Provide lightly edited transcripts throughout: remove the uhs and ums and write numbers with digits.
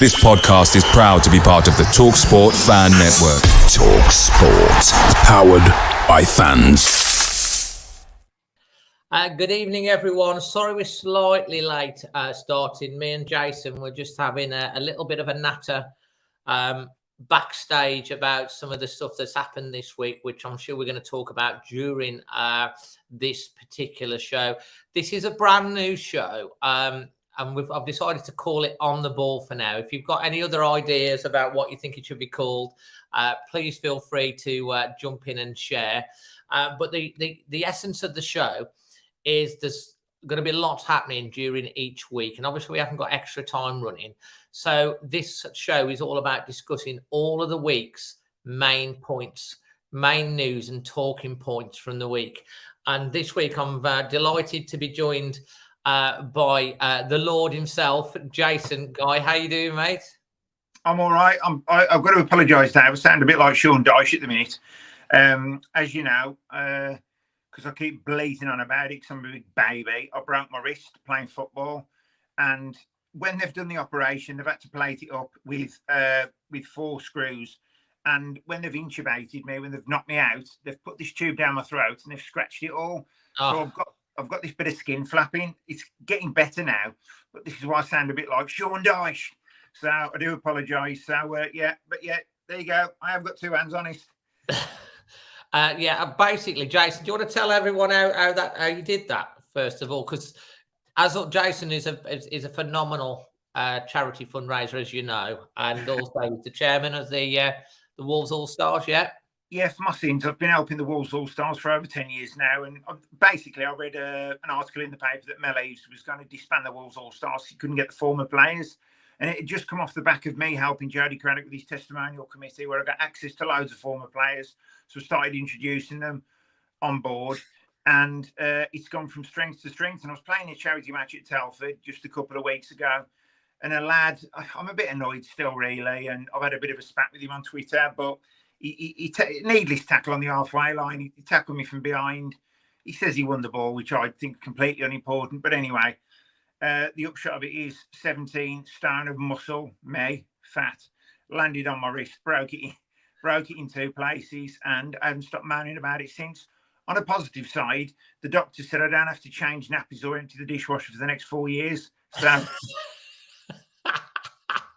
This podcast is proud to be part of the TalkSport Fan Network. TalkSport. Powered by fans. Good evening, everyone. Sorry we're slightly late starting. Me and Jason were just having a little bit of a natter backstage about some of the stuff that's happened this week, which I'm sure we're going to talk about during this particular show. This is a brand new show. And I've decided to call it On the Ball for now. If you've got any other ideas about what you think it should be called, please feel free to jump in and share. But the essence of the show is there's going to be lots happening during each week. And obviously we haven't got extra time running. So this show is all about discussing all of the week's main points, main news and talking points from the week. And this week I'm delighted to be joined by the Lord himself, Jason. Guy, how you doing, mate? I'm all right. I've got to apologise now. I sound a bit like Sean Dyche at the minute. As you know, because I keep bleating on about it because I'm a big baby. I broke my wrist playing football. And when they've done the operation, they've had to plate it up with 4 screws. And when they've intubated me, when they've knocked me out, they've put this tube down my throat and they've scratched it all. Oh. So I've got this bit of skin flapping. It's getting better now, but this is why I sound a bit like Sean Dyche. So I do apologise. So there you go. I have got 2 hands on it. Basically, Jason, do you want to tell everyone how you did that first of all? Because Jason is a phenomenal charity fundraiser, as you know, and also the chairman of the Wolves All Stars. Yeah, for my sins, I've been helping the Wolves All Stars for over 10 years now. And basically, I read an article in the paper that Neves was going to disband the Wolves All Stars. He couldn't get the former players. And it had just come off the back of me helping Jody Craddock with his testimonial committee, where I got access to loads of former players. So I started introducing them on board. And it's gone from strength to strength. And I was playing a charity match at Telford just a couple of weeks ago. And a lad, I'm a bit annoyed still, really. And I've had a bit of a spat with him on Twitter, but he needless tackle on the halfway line. He tackled me from behind. He says he won the ball, which I think completely unimportant. But anyway, the upshot of it is 17 stone of muscle, fat, landed on my wrist, broke it in 2 places, and I haven't stopped moaning about it since. On a positive side, the doctor said I don't have to change nappies or empty the dishwasher for the next 4 years. So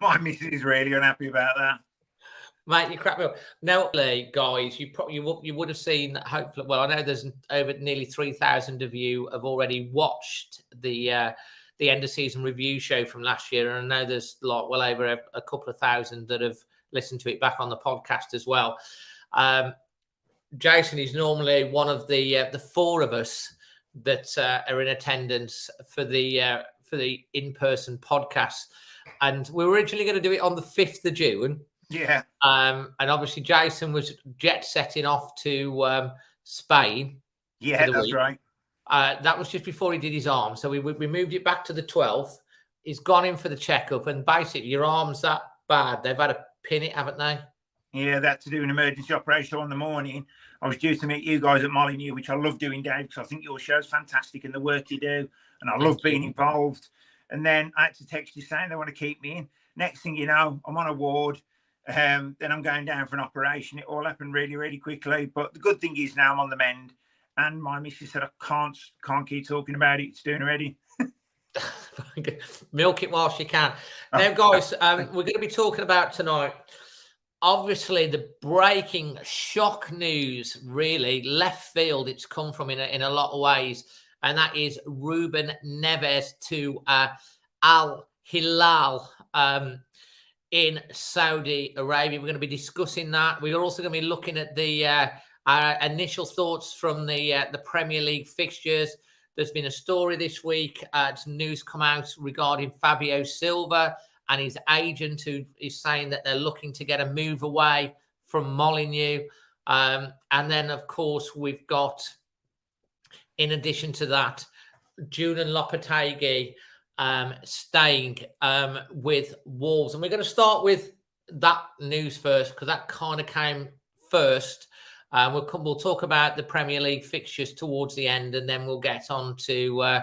my missus is really unhappy about that. Mate, you crack me up. Now, guys, you would have seen, hopefully, well, I know there's over nearly 3,000 of you have already watched the end of season review show from last year, and I know there's well over a couple of thousand that have listened to it back on the podcast as well. Jason is normally one of the 4 of us that are in attendance for the in-person podcast, and we were originally going to do it on the 5th of June. Yeah. And obviously Jason was jet setting off to Spain. Yeah, that's right. That was just before he did his arm. So we moved it back to the 12th. He's gone in for the checkup, and basically your arm's that bad. They've had to pin it, haven't they? Yeah, they had to do an emergency operation on the morning. I was due to meet you guys at Molyneux, which I love doing, Dave, because I think your show's fantastic and the work you do, and I love being involved. And then I had to text you saying they want to keep me in. Next thing you know, I'm on a ward. Then I'm going down for an operation. It all happened really, really quickly. But the good thing is now I'm on the mend. And my missus said I can't keep talking about it. It's doing already. Milk it whilst you can. Now, guys, we're going to be talking about tonight, obviously, the breaking shock news, really, left field it's come from in a lot of ways. And that is Ruben Neves to Al Hilal in Saudi Arabia. We're going to be discussing that. We're also going to be looking at the our initial thoughts from the Premier League fixtures. There's been a story this week. Some news come out regarding Fabio Silva and his agent, who is saying that they're looking to get a move away from Molyneux. And then, of course, we've got, in addition to that, Julen Lopetegui staying with Wolves. And we're going to start with that news first, because that kind of came first. We'll talk about the Premier League fixtures towards the end, and then we'll get on to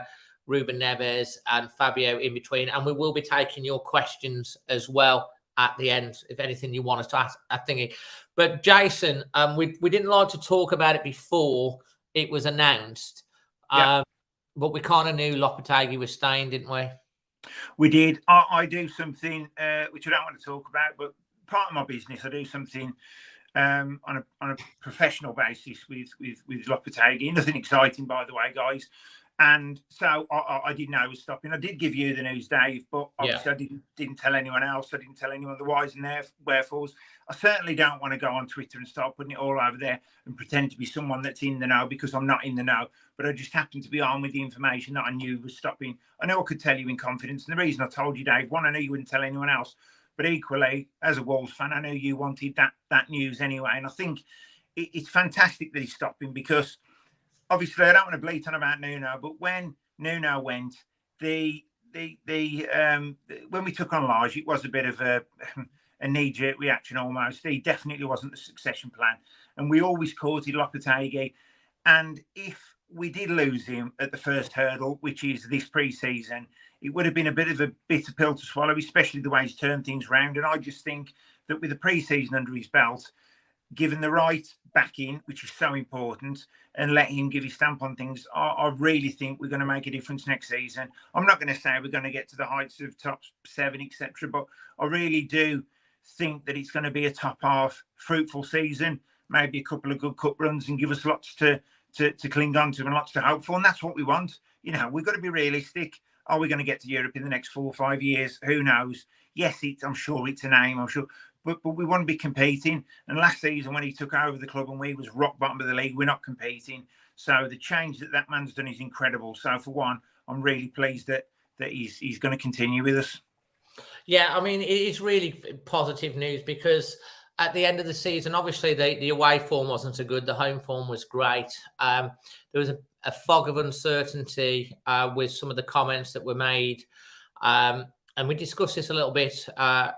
Ruben Neves and Fabio in between. And we will be taking your questions as well at the end, if anything you want us to ask, I think. But Jason, we didn't like to talk about it before it was announced. Yeah. But we kind of knew Lopetegui was staying, didn't we? We did. I do something which I don't want to talk about, but part of my business, I do something on a professional basis with Lopetegui. Nothing exciting, by the way, guys. And so I didn't know I was stopping. I did give you the news, Dave, but obviously I didn't tell anyone else. I didn't tell anyone the whys and wherefores. I certainly don't want to go on Twitter and start putting it all over there and pretend to be someone that's in the know, because I'm not in the know. But I just happened to be on with the information that I knew was stopping. I know I could tell you in confidence. And the reason I told you, Dave, one, I knew you wouldn't tell anyone else. But equally, as a Wolves fan, I knew you wanted that news anyway. And I think it's fantastic that he's stopping, because obviously I don't want to bleat on about Nuno, but when Nuno went, when we took on Lage, it was a bit of a knee-jerk reaction almost. He definitely wasn't the succession plan. And we always courted Lopetegui. And if we did lose him at the first hurdle, which is this pre-season, it would have been a bit of a bitter pill to swallow, especially the way he's turned things around. And I just think that with the pre-season under his belt, given the right backing, which is so important, and let him give his stamp on things, I really think we're going to make a difference next season. I'm not going to say we're going to get to the heights of top 7, etc., but I really do think that it's going to be a top half fruitful season, maybe a couple of good cup runs, and give us lots to cling on to and lots to hope for. And that's what we want. You know, we've got to be realistic. Are we going to get to Europe in the next 4 or 5 years? Who knows? Yes, I'm sure it's a name, I'm sure. But we want to be competing. And last season, when he took over the club and we was rock bottom of the league, we're not competing. So the change that man's done is incredible. So for one, I'm really pleased that he's going to continue with us. Yeah, I mean, it is really positive news, because at the end of the season, obviously the away form wasn't so good. The home form was great. There was a fog of uncertainty with some of the comments that were made. And we discussed this a little bit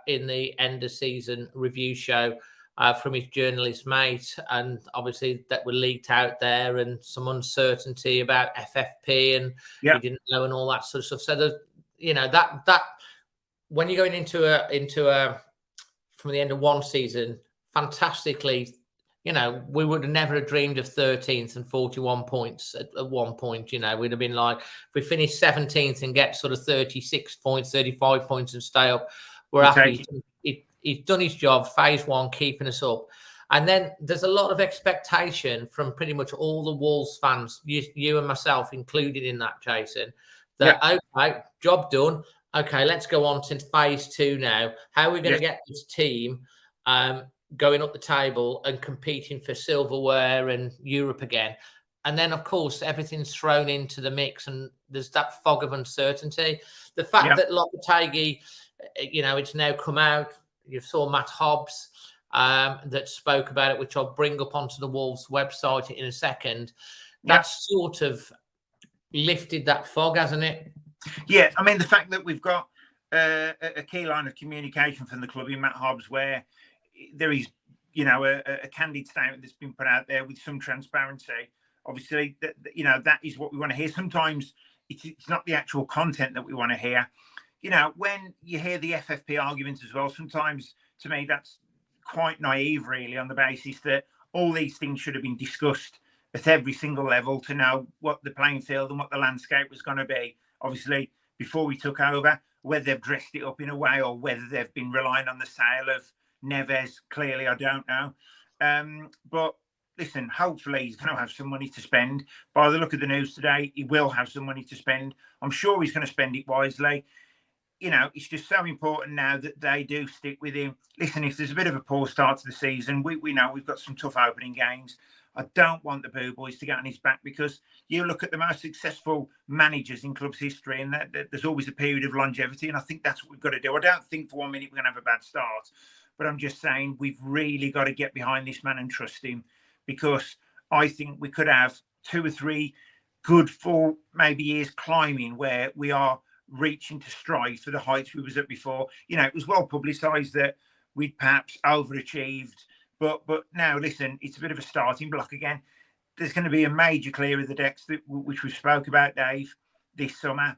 in the end of season review show from his journalist mate. And obviously that were leaked out there, and some uncertainty about FFP and he didn't know and all that sort of stuff. So there's, you know, that when you're going into a from the end of one season, fantastically, you know, we would have never dreamed of 13th and 41 points at one point. You know, we'd have been like, if we finish 17th and get sort of 36 points, 35 points and stay up, we're happy. He's done his job, phase one, keeping us up. And then there's a lot of expectation from pretty much all the Wolves fans, you and myself included in that, Jason, that, okay, job done. Okay, let's go on to phase two now. How are we going to get this team going up the table and competing for silverware and Europe again? And then, of course, everything's thrown into the mix, and there's that fog of uncertainty. The fact that Lopetegui, you know, it's now come out. You saw Matt Hobbs that spoke about it, which I'll bring up onto the Wolves website in a second. That's sort of lifted that fog, hasn't it? Yeah, I mean, the fact that we've got a key line of communication from the club in Matt Hobbs, where there is, you know, a candid statement that's been put out there with some transparency. Obviously, you know, that is what we want to hear. Sometimes it's not the actual content that we want to hear. You know, when you hear the FFP arguments as well, sometimes to me that's quite naive, really, on the basis that all these things should have been discussed at every single level to know what the playing field and what the landscape was going to be. Obviously, before we took over, whether they've dressed it up in a way or whether they've been relying on the sale of Neves, clearly, I don't know. But listen, hopefully he's going to have some money to spend. By the look of the news today, he will have some money to spend. I'm sure he's going to spend it wisely. You know, it's just so important now that they do stick with him. Listen, if there's a bit of a poor start to the season, we know we've got some tough opening games. I don't want the Boo Boys to get on his back, because you look at the most successful managers in club's history, and there's always a period of longevity. And I think that's what we've got to do. I don't think for 1 minute we're going to have a bad start, but I'm just saying we've really got to get behind this man and trust him, because I think we could have 2 or 3 good 4 maybe years climbing where we are reaching to strive for the heights we was at before. You know, it was well publicised that we'd perhaps overachieved. But now, listen, it's a bit of a starting block again. There's going to be a major clear of the decks, which we spoke about, Dave. this summer.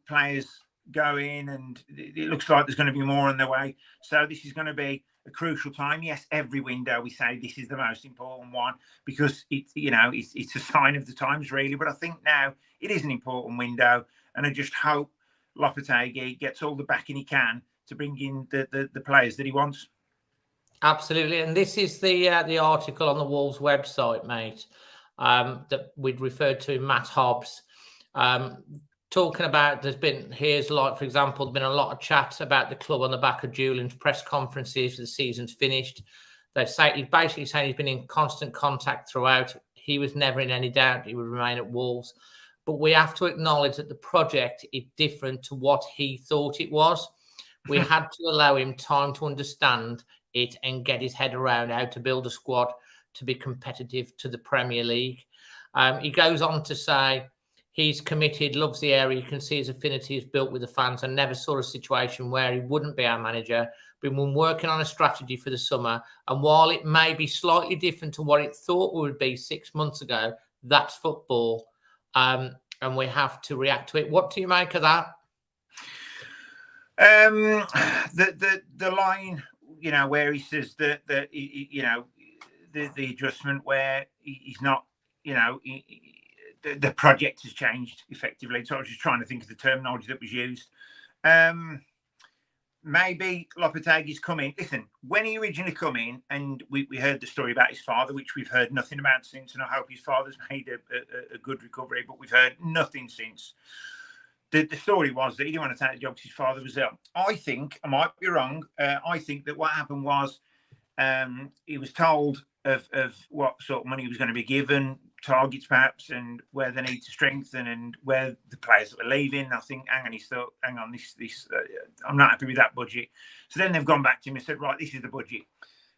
Players go in, and it looks like there's going to be more on the way. So this is going to be a crucial time. Yes, every window we say this is the most important one because it's a sign of the times, really. But I think now it is an important window, and I just hope Lopetegui gets all the backing he can to bring in the players that he wants. Absolutely, and this is the article on the Wolves website, mate, that we'd referred to, Matt Hobbs, talking about for example, there's been a lot of chat about the club on the back of Julen's press conferences. The season's finished. He's basically saying he's been in constant contact throughout. He was never in any doubt he would remain at Wolves. But we have to acknowledge that the project is different to what he thought it was. We had to allow him time to understand it and get his head around how to build a squad to be competitive to the Premier League. He goes on to say he's committed, loves the area. You can see his affinity is built with the fans, and never saw a situation where he wouldn't be our manager. Been working on a strategy for the summer, and while it may be slightly different to what it thought it would be 6 months ago, that's football, and we have to react to it. What do you make of that? The line, where he says that the adjustment where he's not, the project has changed effectively. So I was just trying to think of the terminology that was used. Maybe Lopetegui's coming. Listen, when he originally come in, and we heard the story about his father, which we've heard nothing about since, and I hope his father's made a good recovery, but we've heard nothing since. The story was that he didn't want to take the job because his father was ill. I think, I might be wrong, I think that what happened was he was told of what sort of money he was going to be given, targets perhaps, and where they need to strengthen, and where the players that were leaving. I think, hang on, this I'm not happy with that budget. So then they've gone back to him and said, right, this is the budget.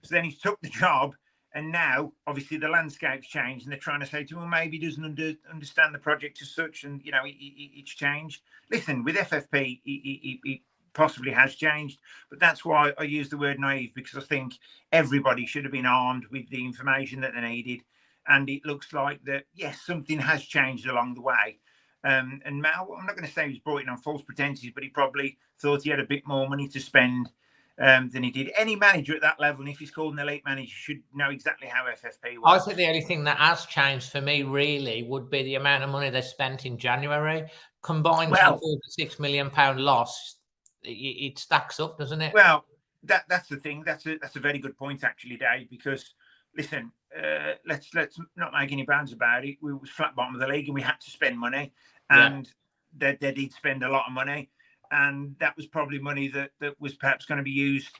So then he took the job, and now obviously the landscape's changed, and they're trying to say to him, well, maybe he doesn't understand the project as such, and it's changed. Listen, with FFP, it possibly has changed, but that's why I use the word naive, because I think everybody should have been armed with the information that they needed. And it looks like that, yes, something has changed along the way. And Mal, I'm not going to say he was brought in on false pretenses, but he probably thought he had a bit more money to spend than he did. Any manager at that level, and if he's called an elite manager, should know exactly how FFP works. I think the only thing that has changed for me really would be the amount of money they spent in January. Combined to a £46 million loss, it stacks up, doesn't it? Well, that's the thing. That's a very good point, actually, Dave, because listen, let's not make any bounds about it. We was flat bottom of the league, and we had to spend money, and they did spend a lot of money, and that was probably money that was perhaps going to be used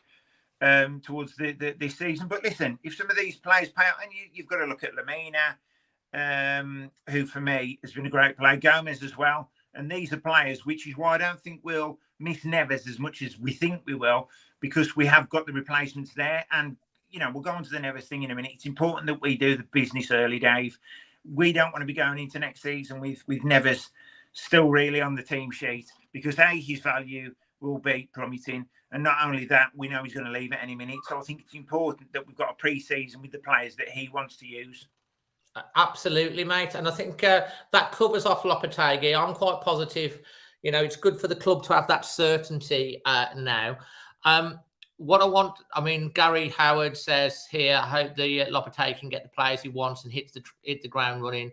towards this season. But listen, if some of these players pay out, and you've got to look at Lamina, who for me has been a great player, Gomez as well, and these are players, which is why I don't think we'll miss Neves as much as we think we will, because we have got the replacements there. And we'll go on to the Neves thing in a minute. It's important that we do the business early, Dave. We don't want to be going into next season with Neves still really on the team sheet, because his value will be plummeting. And not only that, we know he's going to leave at any minute. So I think it's important that we've got a pre-season with the players that he wants to use. Absolutely, mate. And I think that covers off Lopetegui. I'm quite positive. It's good for the club to have that certainty now. What I want, Gary Howard says here, I hope the Lopetegui can get the players he wants and hit the ground running.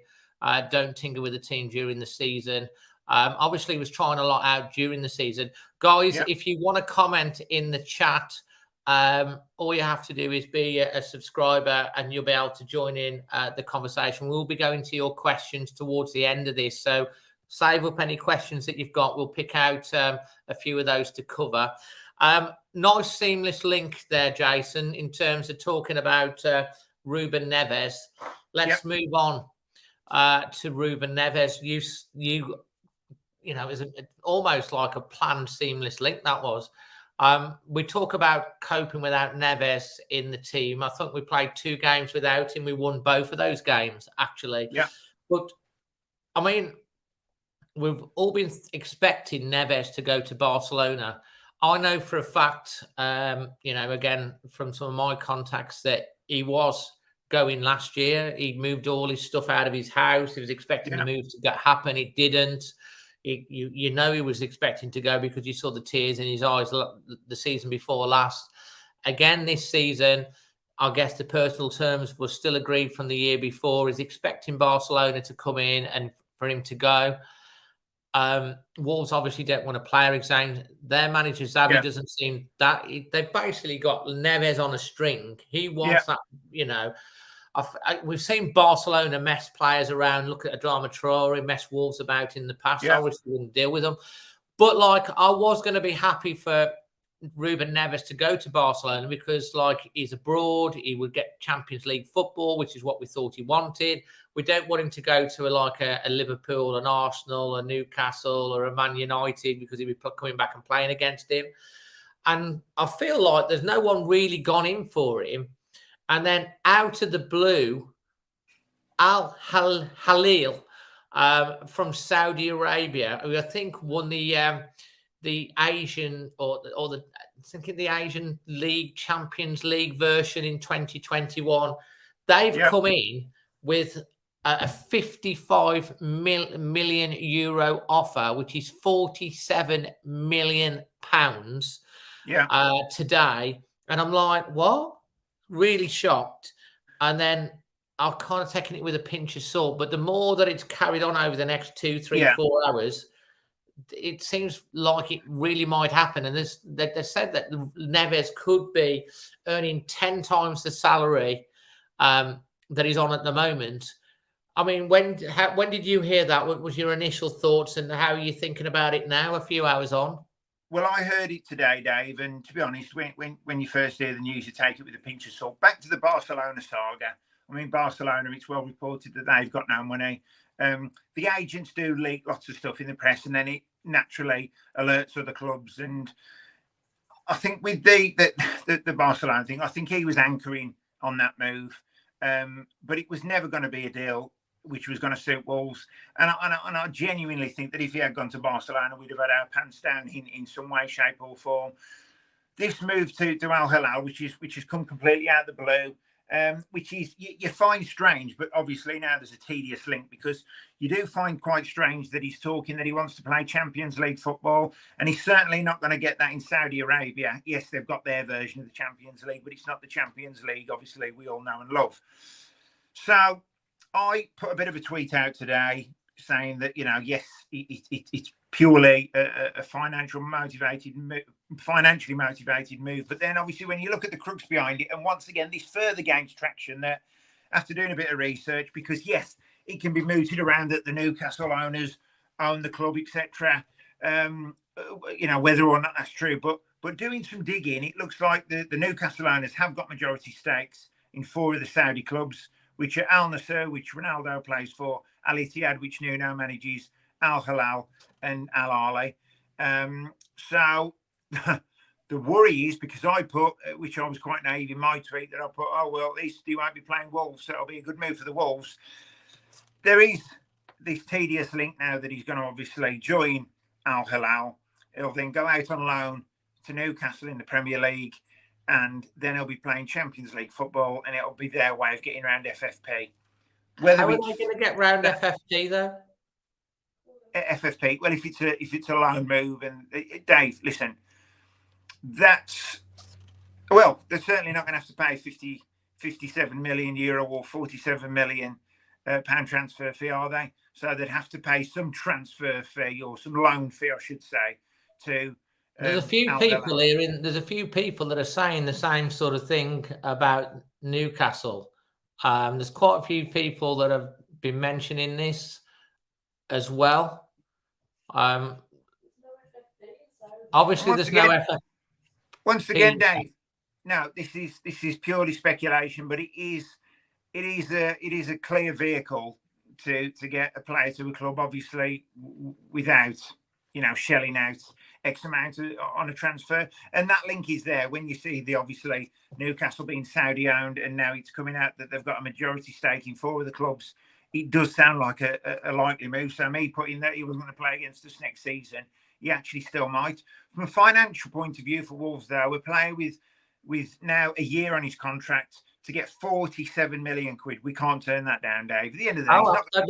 Don't tinker with the team during the season. Obviously, he was trying a lot out during the season. Guys, if you want to comment in the chat, all you have to do is be a subscriber, and you'll be able to join in the conversation. We'll be going to your questions towards the end of this. So save up any questions that you've got. We'll pick out a few of those to cover. Nice seamless link there, Jason, in terms of talking about Ruben Neves. Let's move on to Ruben Neves. It was almost like a planned seamless link, that was. We talk about coping without Neves in the team. I think we played 2 games without him. We won both of those games, actually. Yeah. But, we've all been expecting Neves to go to Barcelona. I know for a fact, again, from some of my contacts, that he was going last year. He moved all his stuff out of his house. He was expecting the move to happen. It didn't. you know he was expecting to go because you saw the tears in his eyes the season before last. Again, this season, I guess the personal terms were still agreed from the year before. He's expecting Barcelona to come in and for him to go. Wolves obviously don't want a player exam. Their manager, Xavi, doesn't seem that... They've basically got Neves on a string. He wants that, we've seen Barcelona mess players around. Look at Adama Traore, mess Wolves about in the past. I wish they wouldn't deal with them. But, I was going to be happy for Ruben Neves to go to Barcelona because, he's abroad. He would get Champions League football, which is what we thought he wanted. We don't want him to go to a Liverpool, an Arsenal, a Newcastle, or a Man United because he'd be coming back and playing against him. And I feel like there's no one really gone in for him. And then out of the blue, Al Halil from Saudi Arabia, who I think won the Asian the Asian League Champions League version in 2021. They've come in with a 55 million euro offer, which is 47 million pounds today. And I'm like, what? Really shocked. And then I'll kind of taking it with a pinch of salt. But the more that it's carried on over the next 2, 3, 4 hours, it seems like it really might happen. And they said that Neves could be earning 10 times the salary that he's on at the moment. I mean, when did you hear that? What was your initial thoughts and how are you thinking about it now, a few hours on? Well, I heard it today, Dave, and to be honest, when you first hear the news, you take it with a pinch of salt. Back to the Barcelona saga. I mean, Barcelona, it's well reported that they've got no money. The agents do leak lots of stuff in the press, and then it naturally alerts other clubs. And I think with the Barcelona thing, I think he was anchoring on that move, but it was never going to be a deal which was going to suit Wolves. And I genuinely think that if he had gone to Barcelona, we'd have had our pants down in some way, shape, or form. This move to Al Hilal, which has come completely out of the blue. Which is you find strange, but obviously now there's a tedious link because you do find quite strange that he's talking that he wants to play Champions League football, and he's certainly not going to get that in Saudi Arabia. Yes, they've got their version of the Champions League, but it's not the Champions League, obviously, we all know and love. So I put a bit of a tweet out today saying that, yes, it's purely a financially motivated move. But then obviously when you look at the crooks behind it, and once again, this further gains traction that after doing a bit of research, because yes, it can be mooted around that the Newcastle owners own the club, etc. Whether or not that's true. But doing some digging, it looks like the Newcastle owners have got majority stakes in 4 of the Saudi clubs, which are Al Nassr, which Ronaldo plays for, Al Ittihad, which Nuno manages, Al Hilal, and Al Ahly. So the worry is, because I put, which I was quite naive in my tweet, that I put, oh, well, at least he won't be playing Wolves, so it'll be a good move for the Wolves. There is this tedious link now that he's going to obviously join Al Hilal. He'll then go out on loan to Newcastle in the Premier League, and then he'll be playing Champions League football, and it'll be their way of getting around FFP. How are they going to get round FFP, though? FFP. Well, if it's a loan move, and Dave, listen, they're certainly not going to have to pay 57 million euro or 47 million pound transfer fee, are they? So they'd have to pay some transfer fee or some loan fee, I should say, to. There's a few people here. There's a few people that are saying the same sort of thing about Newcastle. There's quite a few people that have been mentioning this as well. Obviously, there's no FFP. Once again, Dave. No, this is purely speculation, but it is a clear vehicle to get a player to a club, obviously, without shelling out X amount on a transfer. And that link is there when you see obviously Newcastle being Saudi owned, and now it's coming out that they've got a majority stake in 4 of the clubs. It does sound like a likely move. So me putting that he wasn't going to play against us next season, he actually still might. From a financial point of view for Wolves, though, we're playing with now a year on his contract to get 47 million quid. We can't turn that down, Dave. At the end of the day,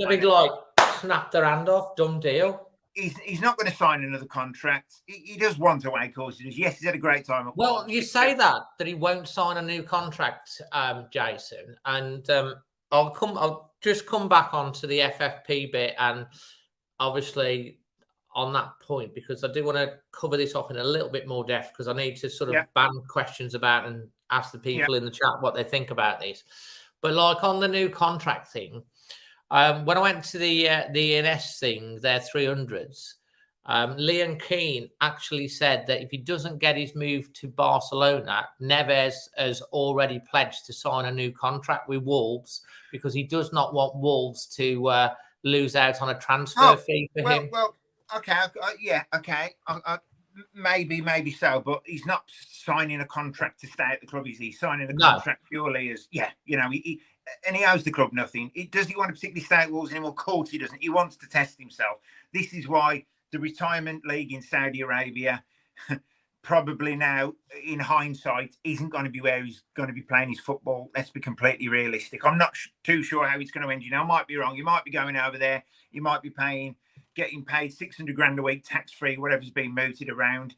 they're going to snap their hand off, dumb deal. he's not going to sign another contract. He does want away course. He does. Yes, he's had a great time. Well, you say that he won't sign a new contract, Jason, and I'll just come back onto the FFP bit, and obviously on that point, because I do want to cover this off in a little bit more depth, because I need to sort of ban questions about and ask the people in the chat what they think about this. But like on the new contract thing, when I went to the ENS thing, their 300s, Liam Keane actually said that if he doesn't get his move to Barcelona, Neves has already pledged to sign a new contract with Wolves, because he does not want Wolves to lose out on a transfer fee for him. Well, okay, okay. Maybe so, but he's not signing a contract to stay at the club. He's signing a contract purely as, and he owes the club nothing. Does he want to particularly stay at Wolves anymore? Of course he doesn't. He wants to test himself. This is why the retirement league in Saudi Arabia probably now, in hindsight, isn't going to be where he's going to be playing his football. Let's be completely realistic. I'm not too sure how it's going to end. I might be wrong. You might be going over there. You might be getting paid 600 grand a week, tax-free, whatever's being mooted around.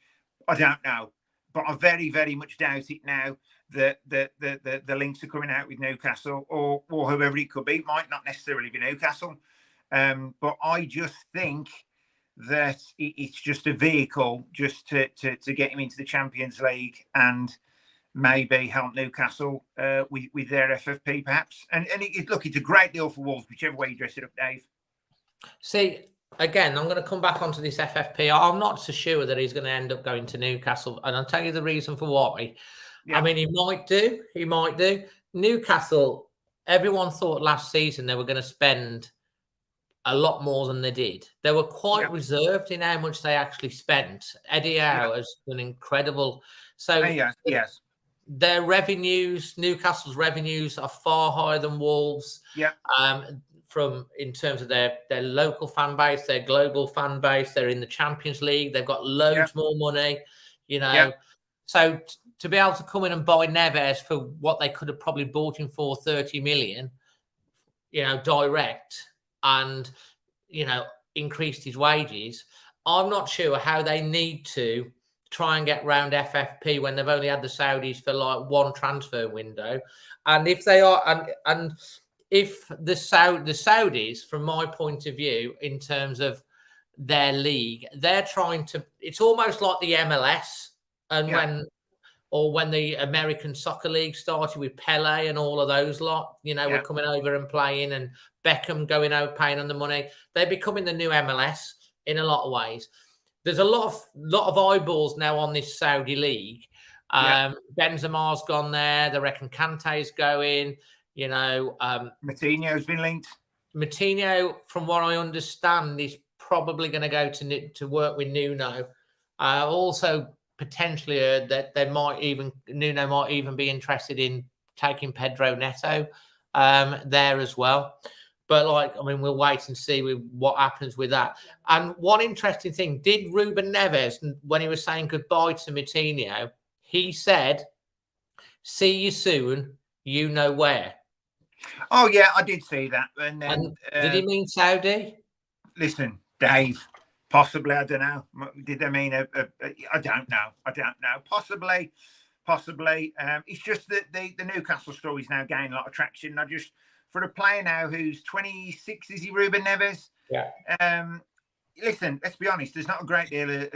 I don't know. But I very, very much doubt it now that the links are coming out with Newcastle or whoever it could be. It might not necessarily be Newcastle. But I just think that it's just a vehicle just to get him into the Champions League and maybe help Newcastle with their FFP, perhaps. And look, it's a great deal for Wolves, whichever way you dress it up, Dave. See, again, I'm going to come back onto this FFP. I'm not so sure that he's going to end up going to Newcastle, and I'll tell you the reason for why. I mean, he might do. Newcastle, everyone thought last season they were going to spend a lot more than they did. They were quite reserved in how much they actually spent. Eddie Howe has been incredible. So yes. Their revenues, Newcastle's revenues, are far higher than Wolves. From in terms of their local fan base, their global fan base. They're in the Champions League. They've got loads more money, So to be able to come in and buy Neves for what they could have probably bought him for 30 million, direct, and increased his wages, I'm not sure how they need to try and get round FFP when they've only had the Saudis for like one transfer window. And if they are, and if the Saudis, from my point of view, in terms of their league, they're trying to, it's almost like the MLS and when the American Soccer League started with Pele and all of those lot, were coming over and playing, and Beckham going out paying on the money. They're becoming the new MLS in a lot of ways. There's a lot of eyeballs now on this Saudi league. Benzema's gone there. They reckon Kante's going. Moutinho's been linked. Moutinho, from what I understand, is probably going to go to work with Nuno. Also, potentially that Nuno might even be interested in taking Pedro Neto there as well. But we'll wait and see what happens with that. And one interesting thing, did Ruben Neves, when he was saying goodbye to Moutinho, he said, "See you soon, you know where." Oh, yeah, I did see that. And then, did he mean Saudi? Listen, Dave, possibly, I don't know. Did they mean I don't know. Possibly. It's just that the Newcastle story is now gaining a lot of traction. For a player now who's 26, is he, Ruben Neves? Yeah. Listen, let's be honest, there's not a great deal of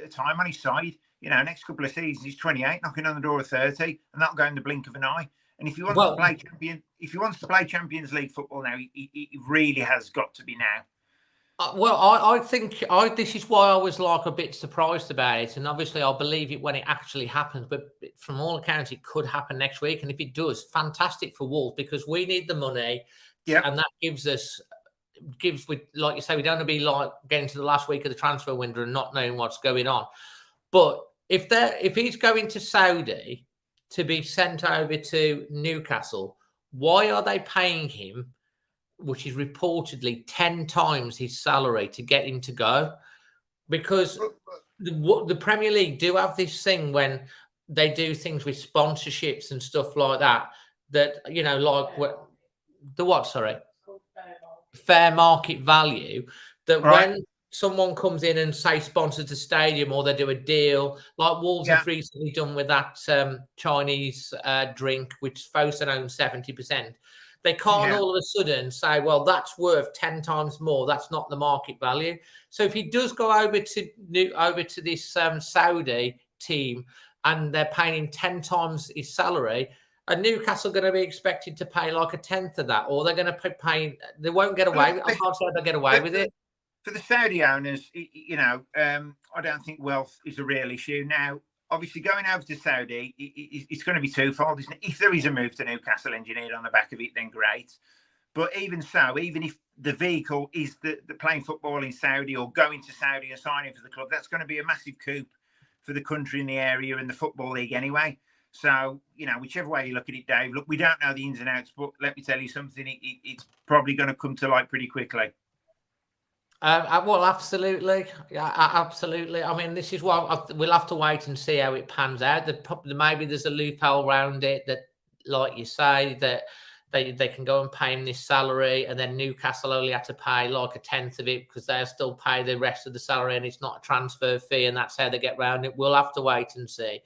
time on his side. Next couple of seasons, he's 28, knocking on the door of 30, and that'll go in the blink of an eye. And if he wants to play Champions League football now, he really has got to be now. I think this is why I was a bit surprised about it, and obviously I'll believe it when it actually happens. But from all accounts, it could happen next week, and if it does, fantastic for Wolves, because we need the money, and that gives, like you say, we don't want to be getting to the last week of the transfer window and not knowing what's going on. But if he's going to Saudi to be sent over to Newcastle, why are they paying him, which is reportedly 10 times his salary, to get him to go? Because the Premier League do have this thing when they do things with sponsorships and stuff like that, fair market value, that someone comes in and say sponsors the stadium or they do a deal like Wolves have recently done with that Chinese drink, which Fosun owns 70%. They can't all of a sudden say, well, that's worth 10 times more. That's not the market value. So if he does go over to this Saudi team and they're paying him 10 times his salary, are Newcastle going to be expected to pay like a tenth of that? Or they're going to pay, they won't get away with it. I can't say they'll get away with it. For the Saudi owners, I don't think wealth is a real issue. Now, obviously, going over to Saudi, it's going to be twofold, isn't it? If there is a move to Newcastle engineered on the back of it, then great. But even so, even if the vehicle is the playing football in Saudi or going to Saudi and signing for the club, that's going to be a massive coup for the country and the area and the Football League anyway. So, whichever way you look at it, Dave, look, we don't know the ins and outs, but let me tell you something, it's probably going to come to light pretty quickly. Well, absolutely. Absolutely. I mean, this is why we'll have to wait and see how it pans out. Maybe there's a loophole around it that, like you say, that they can go and pay him this salary, and then Newcastle only had to pay like a tenth of it because they'll still pay the rest of the salary, and it's not a transfer fee, and that's how they get around it. We'll have to wait and see.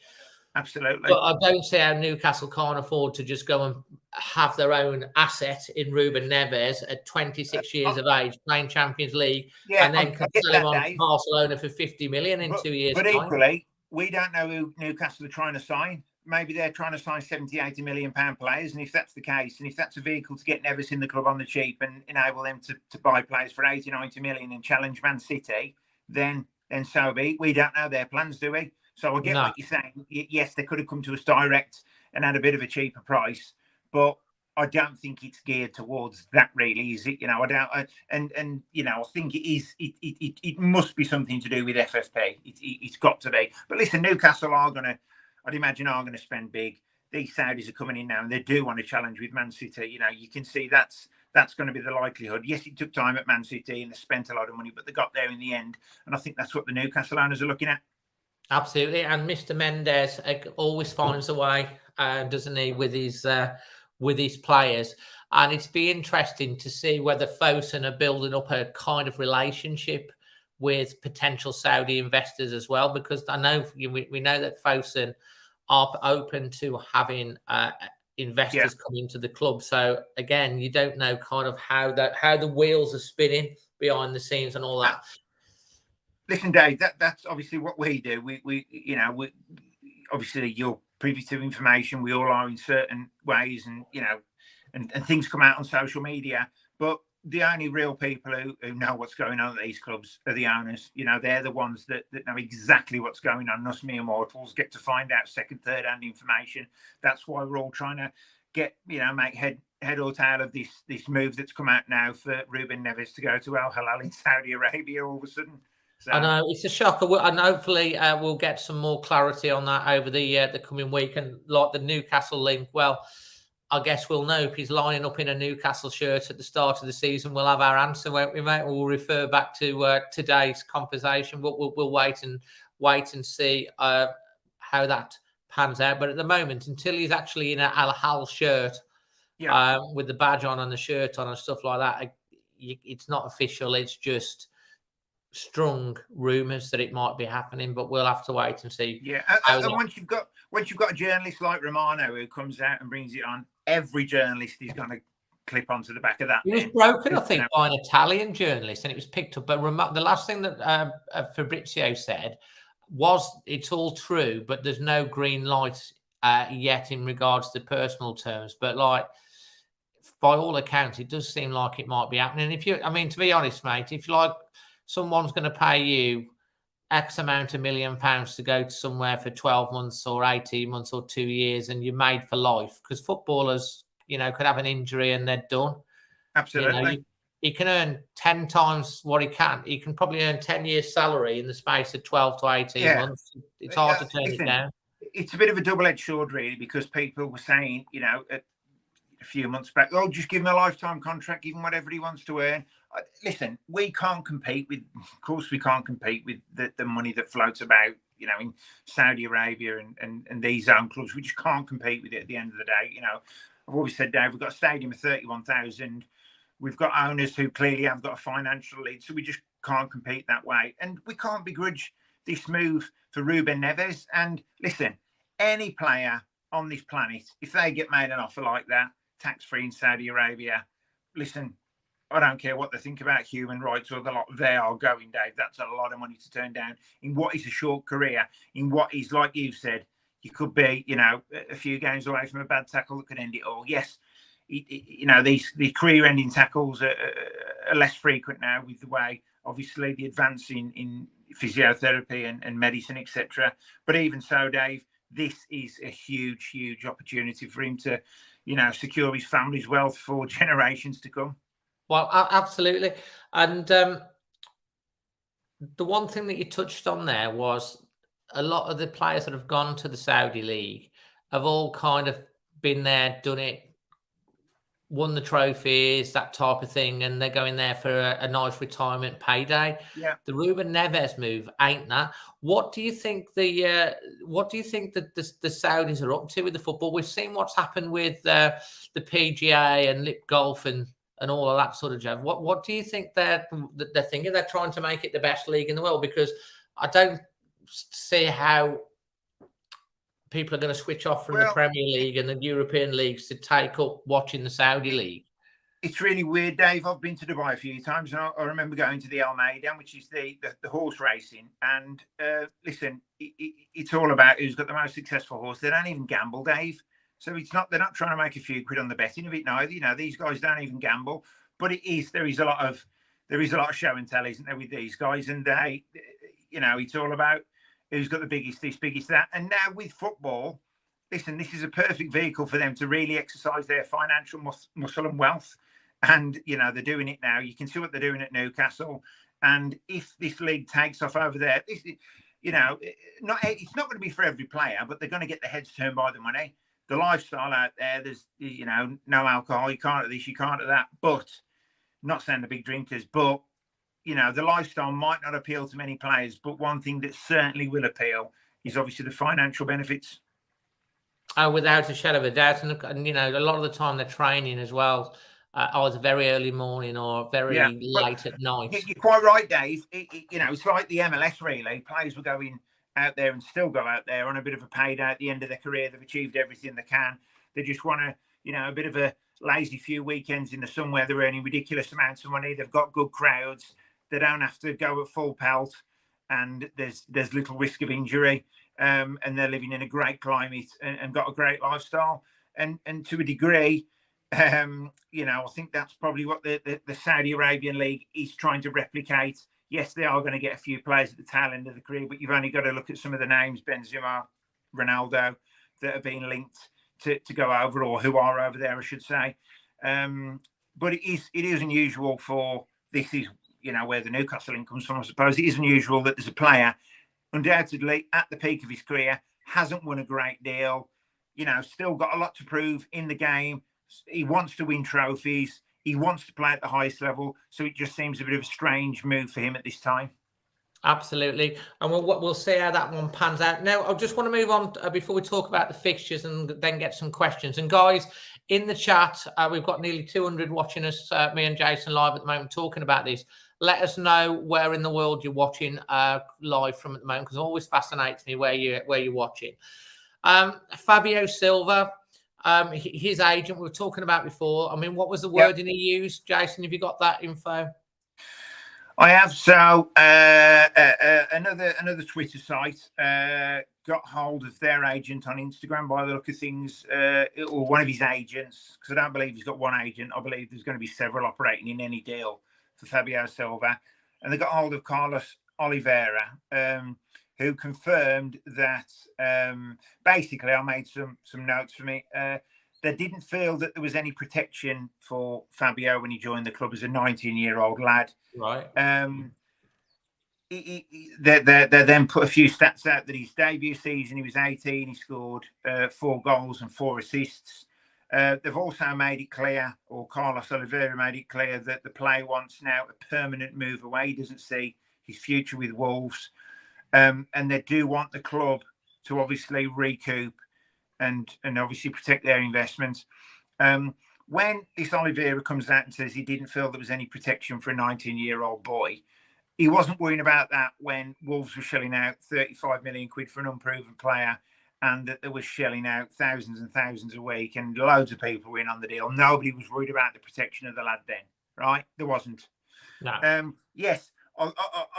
Absolutely. But I don't see how Newcastle can't afford to just go and have their own asset in Ruben Neves at 26 years of age, playing Champions League, and then sell him on to Barcelona for 50 million in 2 years' time. But equally, we don't know who Newcastle are trying to sign. Maybe they're trying to sign 70, 80 million pound players. And if that's the case, and if that's a vehicle to get Neves in the club on the cheap and enable them to buy players for 80, 90 million and challenge Man City, then so be it. We don't know their plans, do we? So I get what you're saying. Yes, they could have come to us direct and had a bit of a cheaper price, but I don't think it's geared towards that, really, is it? I don't, I think it is. It must be something to do with FFP. It's got to be. But listen, Newcastle I'd imagine are going to spend big. These Saudis are coming in now, and they do want to challenge with Man City. You can see that's going to be the likelihood. Yes, it took time at Man City, and they spent a lot of money, but they got there in the end. And I think that's what the Newcastle owners are looking at. Absolutely, and Mr. Mendes always finds a way, doesn't he, with his players? And it's be interesting to see whether Fosun are building up a kind of relationship with potential Saudi investors as well, because I know we know that Fosun are open to having investors come into the club. So again, you don't know kind of how the wheels are spinning behind the scenes and all that. Listen, Dave, that's obviously what we do. We obviously you're privy to information. We all are in certain ways, and and things come out on social media. But the only real people who know what's going on at these clubs are the owners. They're the ones that know exactly what's going on. Us mere mortals get to find out second, third-hand information. That's why we're all trying to get make head or tail of this move that's come out now for Ruben Neves to go to Al Hilal in Saudi Arabia all of a sudden. So. I know it's a shocker, and hopefully we'll get some more clarity on that over the coming week. And like the Newcastle link, well, I guess we'll know if he's lining up in a Newcastle shirt at the start of the season. We'll have our answer, won't we, mate? We'll refer back to today's conversation, but we'll wait and see how that pans out. But at the moment, until he's actually in an Al Hilal shirt, with the badge on and the shirt on and stuff like that, it's not official. It's just strong rumours that it might be happening, but we'll have to wait and see. Yeah, and once you've got a journalist like Romano who comes out and brings it on, every journalist is going to clip onto the back of that. It was broken, I think, by an Italian journalist, and it was picked up. But the last thing that Fabrizio said was it's all true, but there's no green light yet in regards to personal terms. But like, by all accounts, it does seem like it might be happening. To be honest, mate, if like someone's going to pay you X amount of £1 million to go to somewhere for 12 months or 18 months or 2 years, and you're made for life, because footballers, could have an injury and they're done. Absolutely. He can earn 10 times what he can. He can probably earn 10 years salary in the space of 12 to 18 months. It's hard to turn it down. It's a bit of a double-edged sword, really, because people were saying, a few months back, just give him a lifetime contract, give him whatever he wants to earn. Listen, we can't compete with, of course, we can't compete with the money that floats about, in Saudi Arabia and these own clubs. We just can't compete with it at the end of the day. I've always said, Dave, we've got a stadium of 31,000. We've got owners who clearly have got a financial lead, so we just can't compete that way. And we can't begrudge this move for Ruben Neves. And listen, any player on this planet, if they get made an offer like that, tax-free in Saudi Arabia, listen, I don't care what they think about human rights or the lot they are going, Dave. That's a lot of money to turn down in what is a short career, in what is, like you've said, you could be, you know, a few games away from a bad tackle that could end it all. Yes, you know, these career-ending tackles are less frequent now with the way, obviously, the advance in physiotherapy and medicine, etc. But even so, Dave, this is a huge, huge opportunity for him to, you know, secure his family's wealth for generations to come. Well, absolutely. And the one thing that you touched on there was a lot of the players that have gone to the Saudi League have all kind of been there, done it, won the trophies, that type of thing, and they're going there for a nice retirement payday. Yeah. The Ruben Neves move ain't that. What do you think that the Saudis are up to with the football? We've seen what's happened with the PGA and Lip Golf and all of that sort of jazz. What do you think they're thinking? They're trying to make it the best league in the world, because I don't see how people are going to switch off from the Premier League and the European leagues to take up watching the Saudi League. It's really weird, Dave. I've been to Dubai a few times, and I remember going to the Al Maidan, which is the horse racing. And listen, it's all about who's got the most successful horse. They don't even gamble, Dave. So they're not trying to make a few quid on the betting of it neither. You know, these guys don't even gamble. But there is a lot of show and tell, isn't there, with these guys? And you know, it's all about who's got the biggest this, biggest that. And now with football, listen, this is a perfect vehicle for them to really exercise their financial muscle and wealth. And, you know, they're doing it now. You can see what they're doing at Newcastle. And if this league takes off over there, you know, it's not going to be for every player, but they're going to get their heads turned by the money. The lifestyle out there, there's, you know, no alcohol. You can't at this, you can't at that. But, not saying the big drinkers, but, you know, the lifestyle might not appeal to many players, but one thing that certainly will appeal is obviously the financial benefits. Oh, without a shadow of a doubt. And you know, a lot of the time they're training as well, either very early morning or very late at night. You're quite right, Dave. You know, it's like the MLS, really. Players will go in out there and still go out there on a bit of a payday at the end of their career. They've achieved everything they can. They just want to, you know, a bit of a lazy few weekends in the sun where they're earning ridiculous amounts of money. They've got good crowds. They don't have to go at full pelt, and there's little risk of injury, and they're living in a great climate and got a great lifestyle. And to a degree, you know, I think that's probably what the Saudi Arabian League is trying to replicate. Yes, they are going to get a few players at the tail end of the career, but you've only got to look at some of the names, Benzema, Ronaldo, that have been linked to go over, or who are over there, I should say. But it is unusual for this is, you know, where the Newcastle link comes from, I suppose. It is unusual that there's a player, undoubtedly at the peak of his career, hasn't won a great deal, you know, still got a lot to prove in the game. He wants to win trophies. He wants to play at the highest level. So it just seems a bit of a strange move for him at this time. Absolutely. And we'll see how that one pans out. Now, I just want to move on before we talk about the fixtures and then get some questions. And guys, in the chat, we've got nearly 200 watching us, me and Jason live at the moment, talking about this. Let us know where in the world you're watching live from at the moment, because it always fascinates me where you're watching. Fabio Silva, his agent, we were talking about before. I mean, what was the wording he used? Jason, have you got that info? I have. So another Twitter site got hold of their agent on Instagram by the look of things, or one of his agents, because I don't believe he's got one agent. I believe there's going to be several operating in any deal for Fabio Silva. And they got hold of Carlos Oliveira, who confirmed that basically, I made some notes for me. They didn't feel that there was any protection for Fabio when he joined the club as a 19-year-old lad. Right. They then put a few stats out that his debut season, he was 18, he scored 4 goals and 4 assists. They've also made it clear, or Carlos Oliveira made it clear, that the player wants now a permanent move away. He doesn't see his future with Wolves. And they do want the club to obviously recoup and obviously protect their investments. When this Oliveira comes out and says he didn't feel there was any protection for a 19-year-old boy, he wasn't worrying about that when Wolves were shelling out 35 million quid for an unproven player, and that they were shelling out thousands and thousands a week, and loads of people were in on the deal. Nobody was worried about the protection of the lad then, right? There wasn't. No. Yes, I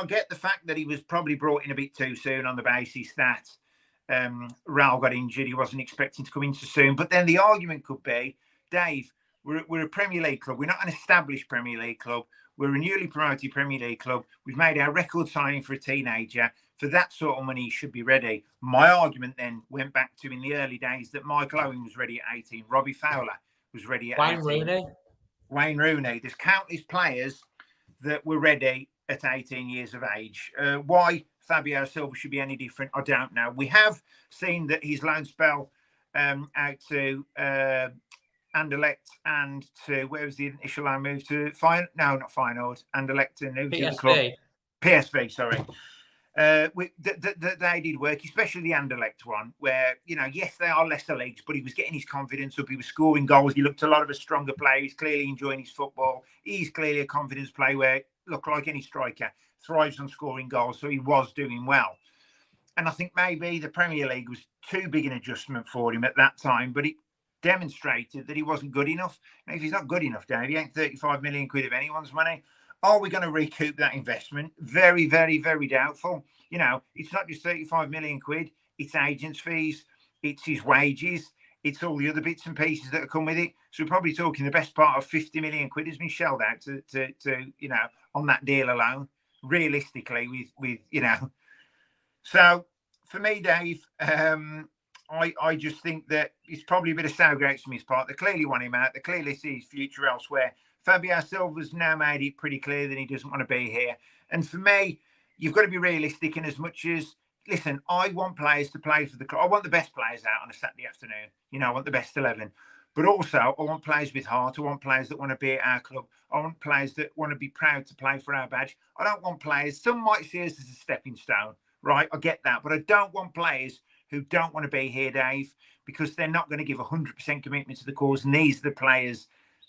get the fact that he was probably brought in a bit too soon on the basis that Raul got injured. He wasn't expecting to come in so soon. But then the argument could be, Dave, we're a Premier League club. We're not an established Premier League club. We're a newly promoted Premier League club. We've made our record signing for a teenager. For that sort of money, he should be ready. My argument then went back to in the early days that Michael Owen was ready at 18. Robbie Fowler was ready at 18. Rooney. Wayne Rooney. There's countless players that were ready at 18 years of age. Why Fabio Silva should be any different, I don't know. We have seen that his loan spell out to Anderlecht and to, where was the initial loan move to? Not Feyenoord, Anderlecht and who's the other club? PSV, sorry. They did work, especially the Anderlecht one, where, yes, they are lesser leagues, but he was getting his confidence up. He was scoring goals. He looked a lot of a stronger player. He's clearly enjoying his football. He's clearly a confidence player where, look, like any striker, thrives on scoring goals. So he was doing well. And I think maybe the Premier League was too big an adjustment for him at that time, but it demonstrated that he wasn't good enough. Now, if he's not good enough, Dave, he ain't 35 million quid of anyone's money. Are we going to recoup that investment? Very, very, very doubtful. It's not just 35 million quid. It's agents' fees. It's his wages. It's all the other bits and pieces that come with it. So we're probably talking the best part of 50 million quid has been shelled out to on that deal alone, realistically with. So for me, Dave, I just think that it's probably a bit of sour grapes from his part. They clearly want him out. They clearly see his future elsewhere. Fabio Silva's now made it pretty clear that he doesn't want to be here. And for me, you've got to be realistic in as much as, listen, I want players to play for the club. I want the best players out on a Saturday afternoon. I want the best 11. But also, I want players with heart. I want players that want to be at our club. I want players that want to be proud to play for our badge. I don't want players, some might see us as a stepping stone, right? I get that. But I don't want players who don't want to be here, Dave, because they're not going to give 100% commitment to the cause. And these are the players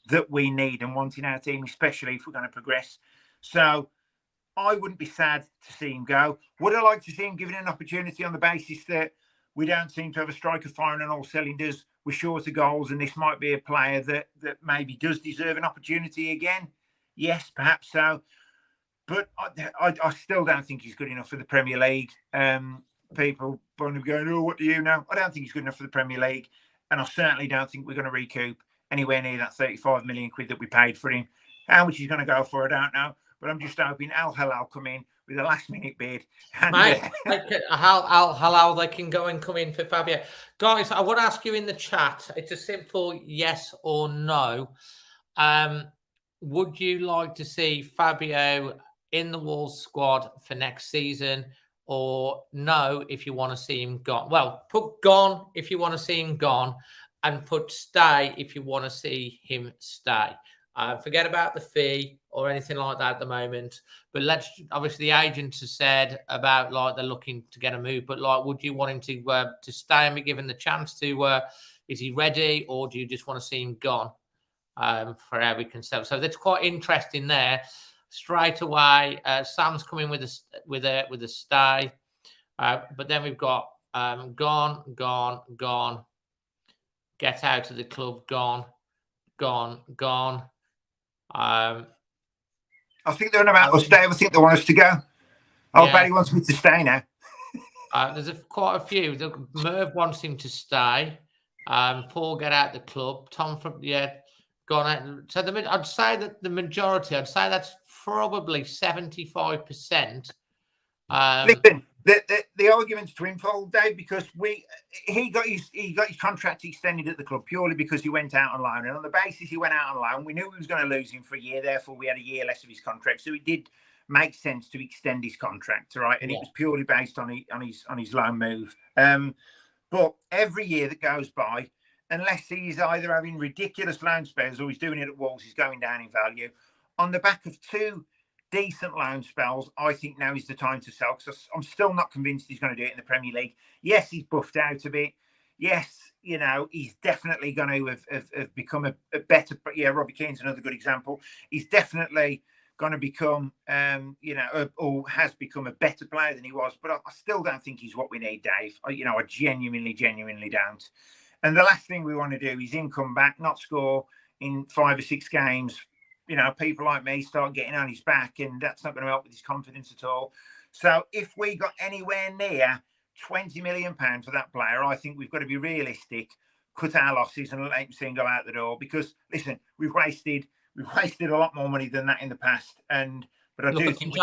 that we need and want in our team, especially if we're going to progress. So I wouldn't be sad to see him go. Would I like to see him given an opportunity on the basis that we don't seem to have a striker firing on all cylinders, we're short of goals, and this might be a player that maybe does deserve an opportunity again? Yes, perhaps so. But I still don't think he's good enough for the Premier League. People going, oh, what do you know? I don't think he's good enough for the Premier League. And I certainly don't think we're going to recoup anywhere near that 35 million quid that we paid for him. How much he's going to go for, I don't know. But I'm just hoping Al Hilal come in with a last-minute bid. And, Mate, Al Hilal, they can go and come in for Fabio. Guys, I want to ask you in the chat, it's a simple yes or no. Would you like to see Fabio in the Wolves squad for next season, or no if you want to see him gone? Well, put gone if you want to see him gone, and put stay if you want to see him stay. Forget about the fee or anything like that at the moment. But obviously the agents have said about they're looking to get a move. But would you want him to stay and be given the chance to? Is he ready, or do you just want to see him gone for how we can sell? So that's quite interesting there. Straight away, Sam's coming with a stay. But then we've got gone. Get out of the club, gone. I think they're on about us, Dave. I think they want us to go. Barry wants me to stay now. There's quite a few. Merv wants him to stay. Paul, get out the club. Tom gone out. So I'd say that the majority, that's probably 75%. Listen, the argument's twofold, Dave, because he got his contract extended at the club purely because he went out on loan, and on the basis he went out on loan, we knew we was going to lose him for a year. Therefore, we had a year less of his contract, so it did make sense to extend his contract, right? And it was purely based on his loan move. But every year that goes by, unless he's either having ridiculous loan spells or he's doing it at Wolves, he's going down in value. On the back of two decent loan spells, I think now is the time to sell, because I'm still not convinced he's going to do it in the Premier League. Yes, he's buffed out a bit. Yes, he's definitely going to have become a better. Yeah, Robbie Keane's another good example. He's definitely going to become, or has become a better player than he was. But I still don't think he's what we need, Dave. I genuinely don't. And the last thing we want to do is him come back, not score in 5 or 6 games. People like me start getting on his back, and that's not going to help with his confidence at all. So if we got anywhere near £20 million for that player, I think we've got to be realistic, cut our losses, and let him see him go out the door. Because listen, we've wasted a lot more money than that in the past. But I do think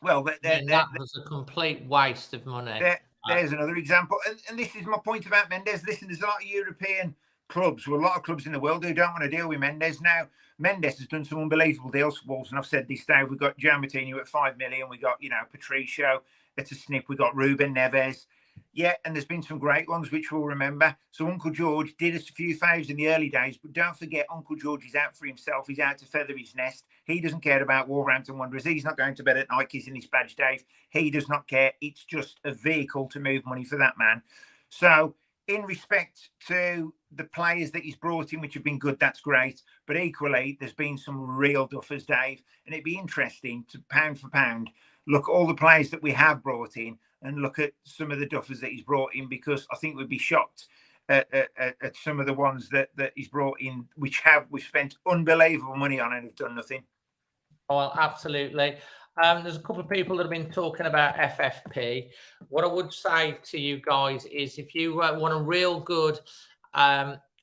well, that was a complete waste of money. There's another example, and this is my point about Mendes. Listen, there's a lot of European clubs, a lot of clubs in the world who don't want to deal with Mendes. Now, Mendes has done some unbelievable deals for Wolves, and I've said this, Dave. We've got Gian Martino at $5 million. We got, Patricio at a snip. We got Ruben, Neves. Yeah, and there's been some great ones which we'll remember. So Uncle George did us a few favours in the early days, but don't forget, Uncle George is out for himself. He's out to feather his nest. He doesn't care about Wolverhampton Wanderers. He's not going to bed at night kissing his badge, Dave. He does not care. It's just a vehicle to move money for that man. So in respect to the players that he's brought in, which have been good, that's great. But equally, there's been some real duffers, Dave. And it'd be interesting to, pound for pound, look at all the players that we have brought in and look at some of the duffers that he's brought in, because I think we'd be shocked at some of the ones that he's brought in, which we've spent unbelievable money on and have done nothing. Well, absolutely. There's a couple of people that have been talking about FFP. What I would say to you guys is, if you want a real good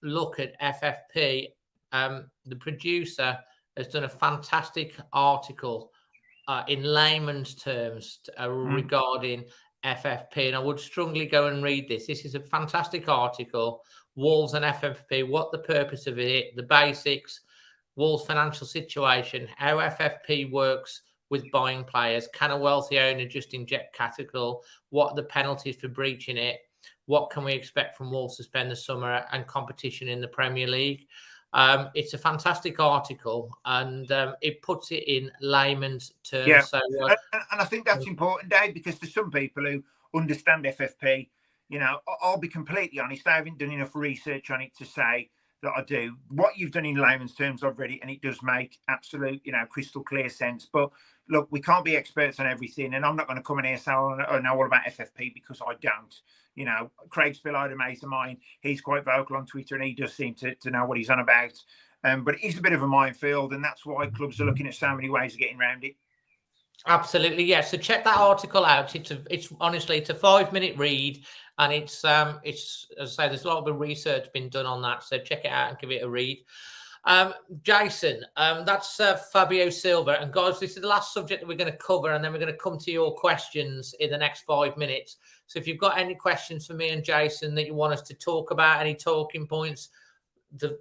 look at FFP, the producer has done a fantastic article in layman's terms regarding FFP, and I would strongly go and read this. This is a fantastic article. Wolves and FFP, what the purpose of it, the basics, Wolves' financial situation, how FFP works with buying players, can a wealthy owner just inject capital, what are the penalties for breaching it, what can we expect from Wolves to spend the summer, and competition in the Premier League. It's a fantastic article, and it puts it in layman's terms. Yeah. So, and I think that's important, Dave, because for some people who understand FFP, I'll be completely honest, I haven't done enough research on it to say that I do. What you've done in layman's terms, I've read it, and it does make absolute, crystal clear sense. But look, we can't be experts on everything, and I'm not going to come in here and say, I know all about FFP, because I don't. Craig Spillard, a mate of mine, he's quite vocal on Twitter, and he does seem to know what he's on about. But it is a bit of a minefield, and that's why clubs are looking at so many ways of getting around it. Absolutely, yeah. So check that article out. It's honestly, it's a 5-minute read, and it's as I say, there's a lot of research been done on that. So check it out and give it a read. Jason, that's Fabio Silva, and guys, this is the last subject that we're going to cover, and then we're going to come to your questions in the next 5 minutes. So if you've got any questions for me and Jason that you want us to talk about, any talking points,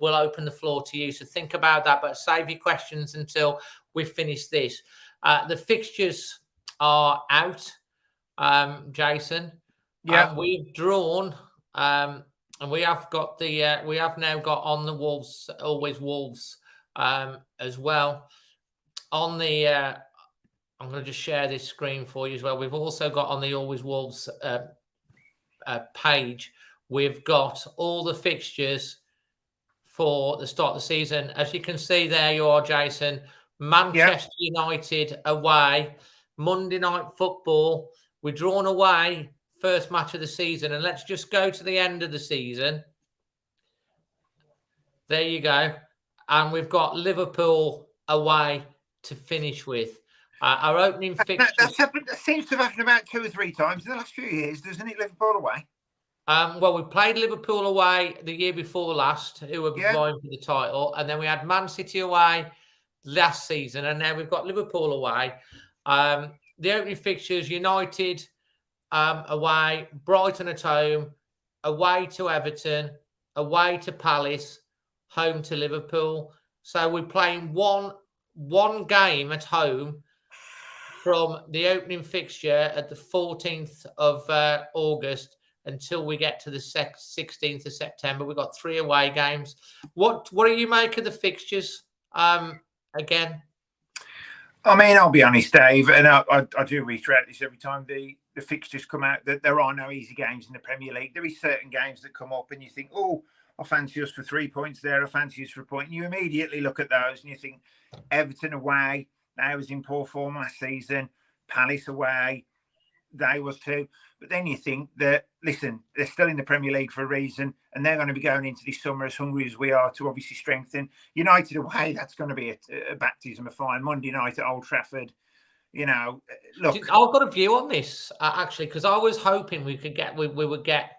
we'll open the floor to you. So think about that, but save your questions until we finish this. The fixtures are out, Jason. Yeah, we've drawn, and we have got we have now got on the Wolves, always Wolves, as well. On the, I'm going to just share this screen for you as well. We've also got on the Always Wolves page, we've got all the fixtures for the start of the season. As you can see there, you are, Jason. Manchester United away, Monday Night Football. We're drawn away, first match of the season. And let's just go to the end of the season. There you go. And we've got Liverpool away to finish with. Our opening fixture. That seems to have happened about 2 or 3 times in the last few years, doesn't it, Liverpool away? Well, we played Liverpool away the year before last, who were vying for the title. And then we had Man City away last season. And now we've got Liverpool away. The opening fixtures, United away, Brighton at home, away to Everton, away to Palace, home to Liverpool. So we're playing one game at home from the opening fixture at the 14th of August until we get to the 16th of September. We've got 3 away games. What do you make of the fixtures again? I mean, I'll be honest, Dave, and I do reiterate this every time the fixtures come out, that there are no easy games in the Premier League. There is certain games that come up and you think, oh, I fancy us for 3 points there. I fancy us for a point. And you immediately look at those and you think Everton away, they was in poor form last season. Palace away, they was too. But then you think that, listen, they're still in the Premier League for a reason, and they're going to be going into this summer as hungry as we are to obviously strengthen. United away, that's going to be a baptism of fire. Monday night at Old Trafford. Look, I've got a view on this actually, because I was hoping we would get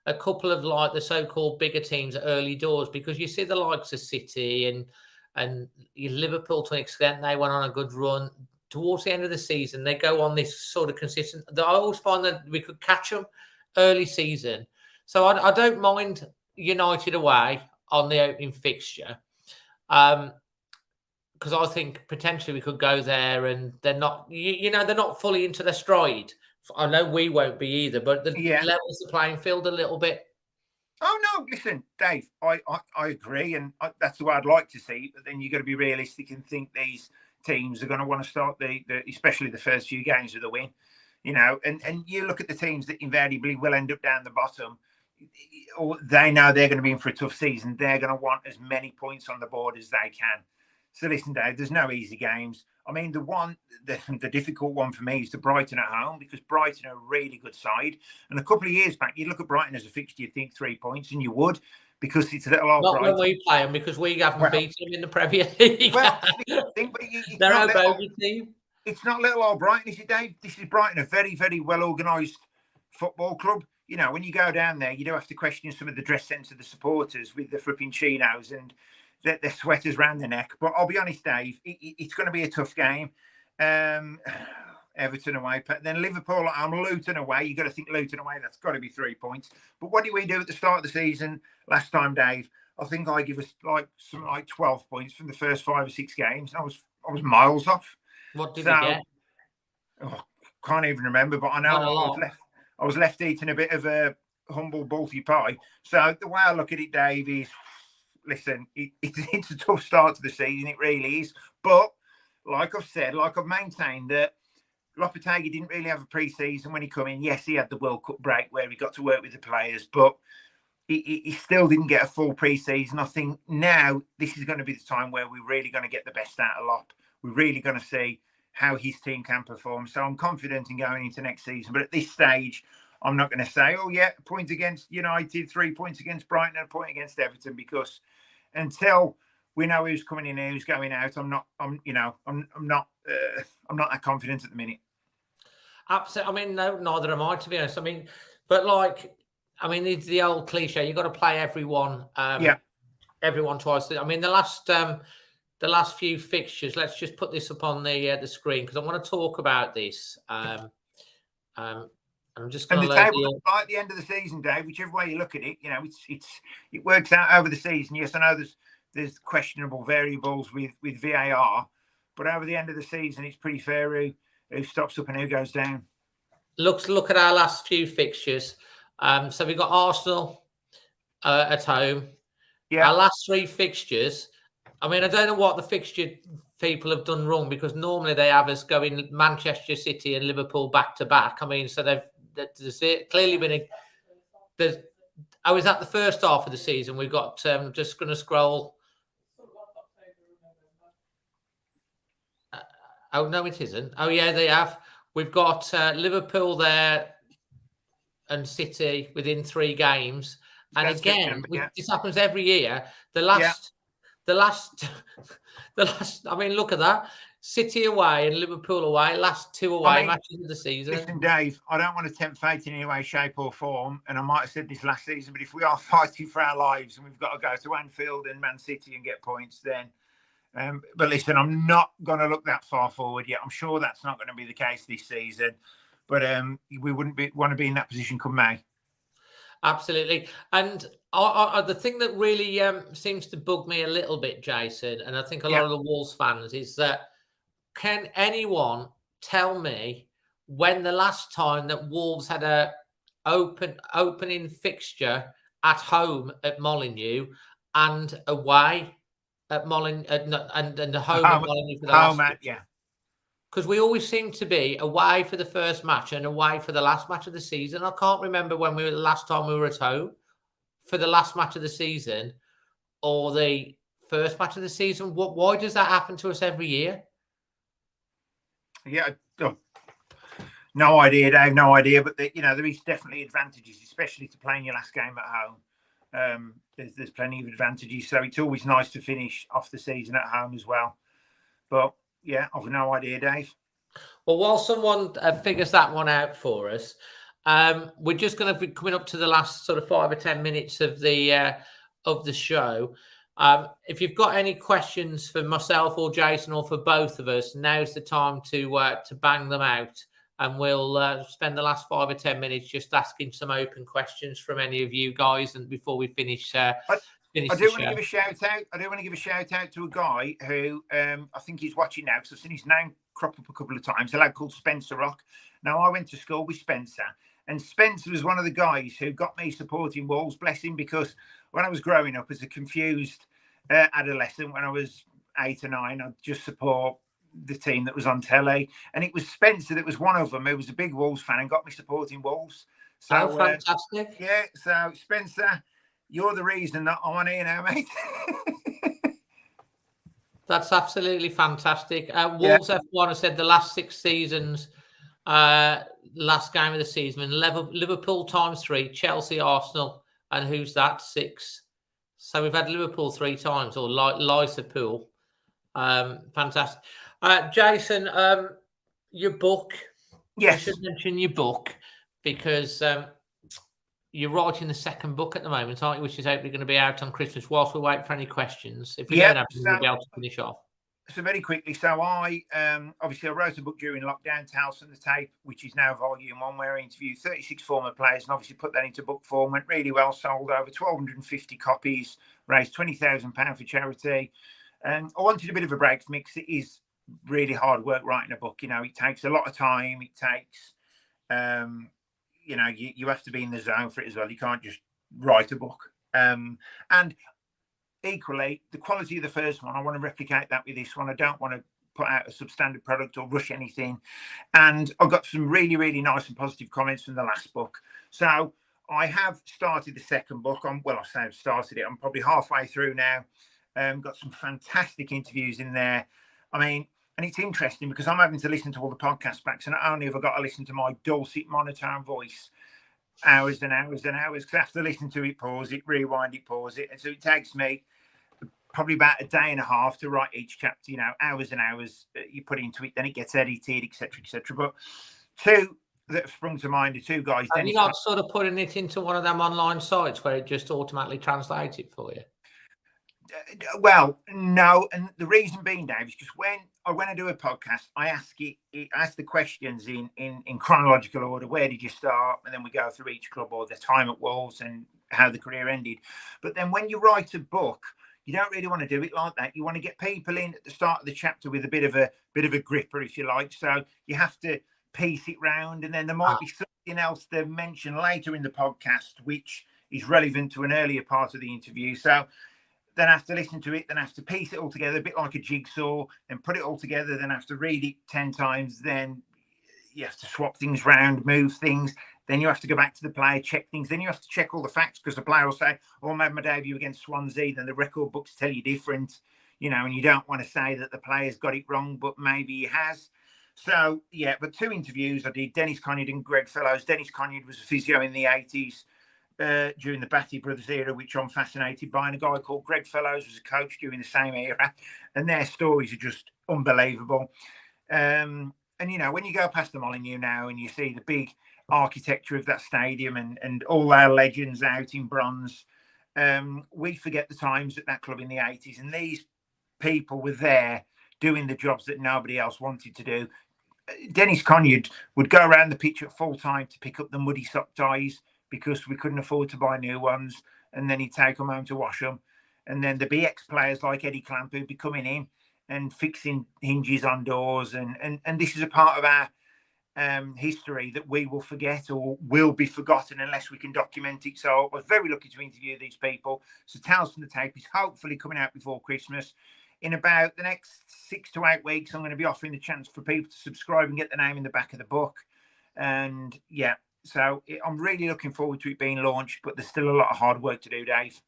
a couple of like the so-called bigger teams at early doors, because you see the likes of City and Liverpool to an extent, they went on a good run. Towards the end of the season, they go on this sort of consistent. I always find that we could catch them early season, so I don't mind United away on the opening fixture, because I think potentially we could go there and they're not, they're not fully into their stride. I know we won't be either, but the levels the playing field a little bit. Oh no, listen, Dave, I agree, and that's the way I'd like to see. But then you've got to be realistic and think these teams are going to want to start especially the first few games with a win, and you look at the teams that invariably will end up down the bottom, or they know they're going to be in for a tough season. They're going to want as many points on the board as they can. So listen, Dave, there's no easy games. I mean, the difficult one for me is the Brighton at home, because Brighton are a really good side. And a couple of years back, you look at Brighton as a fixture, you'd think 3 points, and you would, because it's a little old Not Brighton. when we play them, because we haven't beaten them in the Premier League. Well, they're a bogey team. It's not little old Brighton, is it, Dave? This is Brighton, a very, very well-organised football club. When you go down there, you do have to question some of the dress sense of the supporters with the flipping chinos and their sweaters round the neck. But I'll be honest, Dave, it's going to be a tough game. Everton away, then Liverpool at home, Luton away. You've got to think Luton away. That's got to be 3 points. But what did we do at the start of the season last time, Dave? I think I give us something like 12 points from the first 5 or 6 games. I was miles off. What did we get? Can't even remember, but I know I was left eating a bit of a humble bulky pie. So the way I look at it, Dave, is, listen, it's a tough start to the season. It really is. But like I've said, like I've maintained, that Lopetegui didn't really have a pre-season when he come in. Yes, he had the World Cup break where he got to work with the players, but he still didn't get a full pre-season. I think now this is going to be the time where we're really going to get the best out of Lop. We're really going to see how his team can perform. So I'm confident in going into next season. But at this stage, I'm not going to say, oh yeah, a point against United, 3 points against Brighton, and a point against Everton, because until we know who's coming in and who's going out, I'm not that confident at the minute. Absolutely. I mean, no, neither am I, to be honest. I mean, but it's the old cliche. You've got to play everyone. Everyone twice. I mean, the last few fixtures. Let's just put this up on the screen, because I want to talk about this. I'm just going to load table at the end of the season, Dave. Whichever way you look at it, it works out over the season. Yes, I know there's questionable variables with VAR, but over the end of the season, it's pretty fair who stops up and who goes down. Look at our last few fixtures. So we've got Arsenal at home. Yeah. Our last 3 fixtures. I mean, I don't know what the fixture people have done wrong, because normally they have us going Manchester City and Liverpool back to back. I mean, so there's clearly been is that the first half of the season? We've got, just going to scroll. Oh, no, it isn't. Oh, yeah, they have. We've got Liverpool there and City within 3 games. And that's again, this happens every year. The last, I mean, look at that. City away and Liverpool away, last 2 away matches of the season. Listen, Dave, I don't want to tempt fate in any way, shape or form. And I might have said this last season, but if we are fighting for our lives and we've got to go to Anfield and Man City and get points, then... but listen, I'm not going to look that far forward yet. I'm sure that's not going to be the case this season. But we wouldn't want to be in that position come May. Absolutely. And the thing that really seems to bug me a little bit, Jason, and I think a lot of the Wolves fans, is that can anyone tell me when the last time that Wolves had a opening fixture at home at Molineux and away at Molineux and the home at Molineux for the last? Because we always seem to be away for the first match and away for the last match of the season. I can't remember when the last time we were at home for the last match of the season or the first match of the season? Why does that happen to us every year? Yeah, no idea, Dave. No idea. But there is definitely advantages, especially to playing your last game at home. There's plenty of advantages. So it's always nice to finish off the season at home as well. But yeah, I've no idea, Dave. Well, while someone figures that one out for us, we're just going to be coming up to the last sort of 5 or 10 minutes of the show. If you've got any questions for myself or Jason or for both of us, now's the time to bang them out, and we'll spend the last 5 or 10 minutes just asking some open questions from any of you guys. And before we finish, I do want to give a shout out. I do want to give a shout out to a guy who I think he's watching now, because I've seen his name crop up a couple of times. A lad called Spencer Rock. Now, I went to school with Spencer, and Spencer was one of the guys who got me supporting Wolves, bless him, because when I was growing up as a confused adolescent, when I was 8 or 9, I'd just support the team that was on telly, and it was Spencer that was one of them who was a big Wolves fan and got me supporting Wolves. So fantastic. Yeah, so Spencer, you're the reason that I'm on here now, mate. That's absolutely fantastic. Wolves F1 has said the last 6 seasons, last game of the season, Liverpool times 3, Chelsea, Arsenal, and who's that? 6. So we've had Liverpool 3 times, or Liverpool. Fantastic. Jason, your book. Yes. I should mention your book, because you're writing the second book at the moment, aren't you? Which is hopefully going to be out on Christmas. Whilst we wait for any questions, if we don't have them, we'll be able to finish off. So very quickly, so I obviously I wrote a book during lockdown, Tales from the Tape, which is now volume 1, where I interviewed 36 former players and obviously put that into book form. Went really well, sold over 1,250 copies, raised £20,000 for charity. And I wanted a bit of a break from it, because it is really hard work writing a book. It takes a lot of time. It takes you have to be in the zone for it as well. You can't just write a book. And equally, the quality of the first one, I want to replicate that with this one. I don't want to put out a substandard product or rush anything. And I got some really, really nice and positive comments from the last book. So I have started the second book. I say I've started it. I'm probably halfway through now. Got some fantastic interviews in there. I mean, and it's interesting because I'm having to listen to all the podcasts back. So not only have I got to listen to my dulcet monotone voice hours and hours and hours, because I have to listen to it, pause it, rewind it, pause it. And so it takes me probably about a day and a half to write each chapter, hours and hours you put into it, then it gets edited, etc., etc. But 2 that have sprung to mind are 2 guys. Are you not sort of putting it into one of them online sites where it just automatically translates it for you? Well, no, and the reason being, Dave, is just when I do a podcast, I ask the questions in chronological order. Where did you start? And then we go through each club or their time at Wolves and how the career ended. But then when you write a book, you don't really want to do it like that. You want to get people in at the start of the chapter with a bit of a gripper, if you like. So you have to piece it round, and then there might be something else to mention later in the podcast which is relevant to an earlier part of the interview. So then I have to listen to it, then I have to piece it all together, a bit like a jigsaw, then put it all together, then I have to read it 10 times, then you have to swap things round, move things, then you have to go back to the player, check things, then you have to check all the facts, because the player will say, I made my debut against Swansea, then the record books tell you different, and you don't want to say that the player's got it wrong, but maybe he has. So, yeah, but 2 interviews I did, Dennis Conyard and Greg Fellows. Dennis Conyard was a physio in the 80s. During the Batty Brothers era, which I'm fascinated by, and a guy called Greg Fellows was a coach during the same era, and their stories are just unbelievable. And when you go past the Molineux now and you see the big architecture of that stadium and all our legends out in bronze, we forget the times at that club in the 80s, and these people were there doing the jobs that nobody else wanted to do. Dennis Conyard would go around the pitch at full time to pick up the muddy sock ties, because we couldn't afford to buy new ones, and then he'd take them home to wash them. And then there'd be ex-players like Eddie Clamp who'd be coming in and fixing hinges on doors. And this is a part of our history that we will forget or will be forgotten unless we can document it. So I was very lucky to interview these people. So Tales from the Tape is hopefully coming out before Christmas. In about the next 6 to 8 weeks, I'm going to be offering the chance for people to subscribe and get the name in the back of the book. And yeah, So I'm really looking forward to it being launched, but there's still a lot of hard work to do, Dave.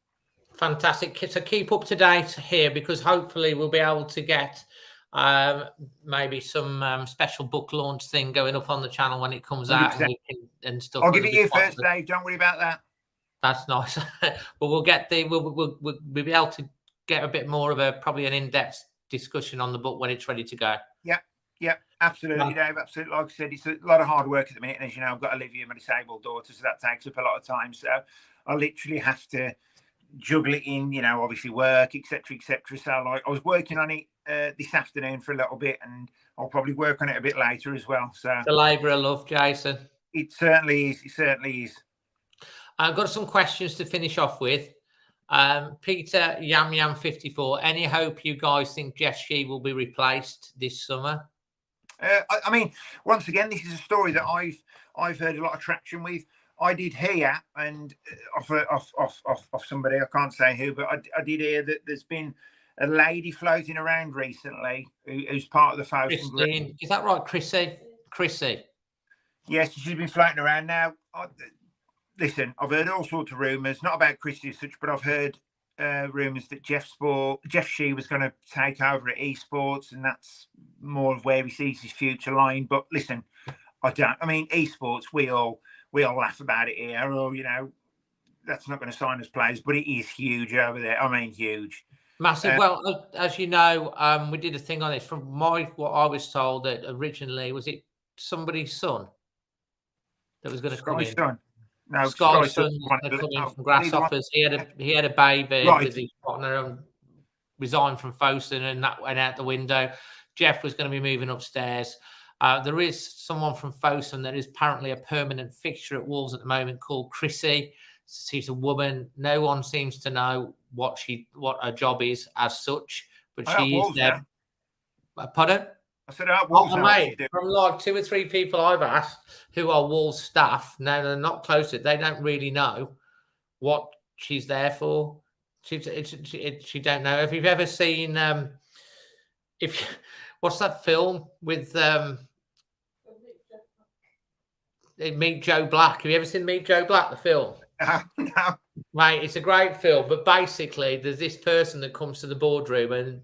Fantastic. So keep up to date here, because hopefully we'll be able to get maybe some special book launch thing going up on the channel when it comes out, and, and stuff. I'll give it you first, Dave. Don't worry about that. That's nice. But we'll get we'll be able to get a bit more of probably an in-depth discussion on the book when it's ready to go. Yeah, absolutely, Dave. Absolutely. Like I said, it's a lot of hard work at the minute. And as you know, I've got Olivia, my disabled daughter, so that takes up a lot of time. So I literally have to juggle it in, obviously work, etc., etc. So like, I was working on it this afternoon for a little bit, and I'll probably work on it a bit later as well. So the labour of love, Jason. It certainly is. It certainly is. I've got some questions to finish off with. Peter Yam 54. Any hope you guys think Jeff Shee will be replaced this summer? I mean, once again, this is a story that I've heard a lot of traction with. I did hear, and off somebody, I can't say who, but I did hear that there's been a lady floating around recently who's part of the Fowson group. Is that right, Chrissy? Yes, she's been floating around now. Listen, I've heard all sorts of rumours, not about Chrissy as such, but I've heard rumours that Jeff Shee was going to take over at esports, and that's more of where he sees his future lying. But listen, I mean, esports, we all laugh about it here, or that's not going to sign us players, but it is huge over there. I mean, huge, massive. Well, as you know, we did a thing on it. From what I was told, that originally was it somebody's son that was going to come in. Son. No, Sky's son coming from Grasshoppers. He had a baby with his partner and resigned from Fowson, and that went out the window. Jeff was going to be moving upstairs. There is someone from Fowson that is apparently a permanent fixture at Wolves at the moment called Chrissy. She's a woman. No one seems to know what her job is as such, but she is there. Pardon? I said, mate, from like 2 or 3 people I've asked who are Wolves staff, now they're not close to it. They don't really know what she's there for. She don't know. If you've ever seen, what's that film with Meet Joe Black? Have you ever seen Meet Joe Black, the film? No. Mate, it's a great film, but basically there's this person that comes to the boardroom and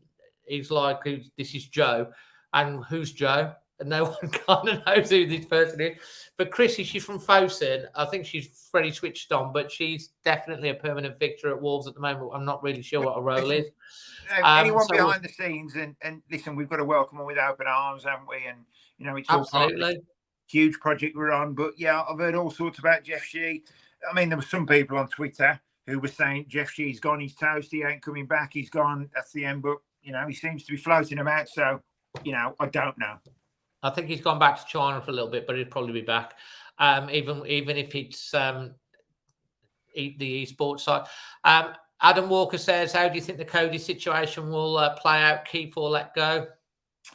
he's like, this is Joe. And who's Joe? And no one kind of knows who this person is. But Chrissy, she's from Fowson. I think she's pretty switched on, but she's definitely a permanent fixture at Wolves at the moment. I'm not really sure what her role is. Anyone behind the scenes, and listen, we've got to welcome them with open arms, haven't we? And, it's all part of this huge project we're on. But, yeah, I've heard all sorts about Jeff Shee. I mean, there were some people on Twitter who were saying Jeff Shee's gone, he's toast, he ain't coming back, he's gone, that's the end. But, he seems to be floating about, so... I don't know. I think he's gone back to China for a little bit, but he'll probably be back. Even if it's the esports side. Adam Walker says, how do you think the Cody situation will play out, keep or let go?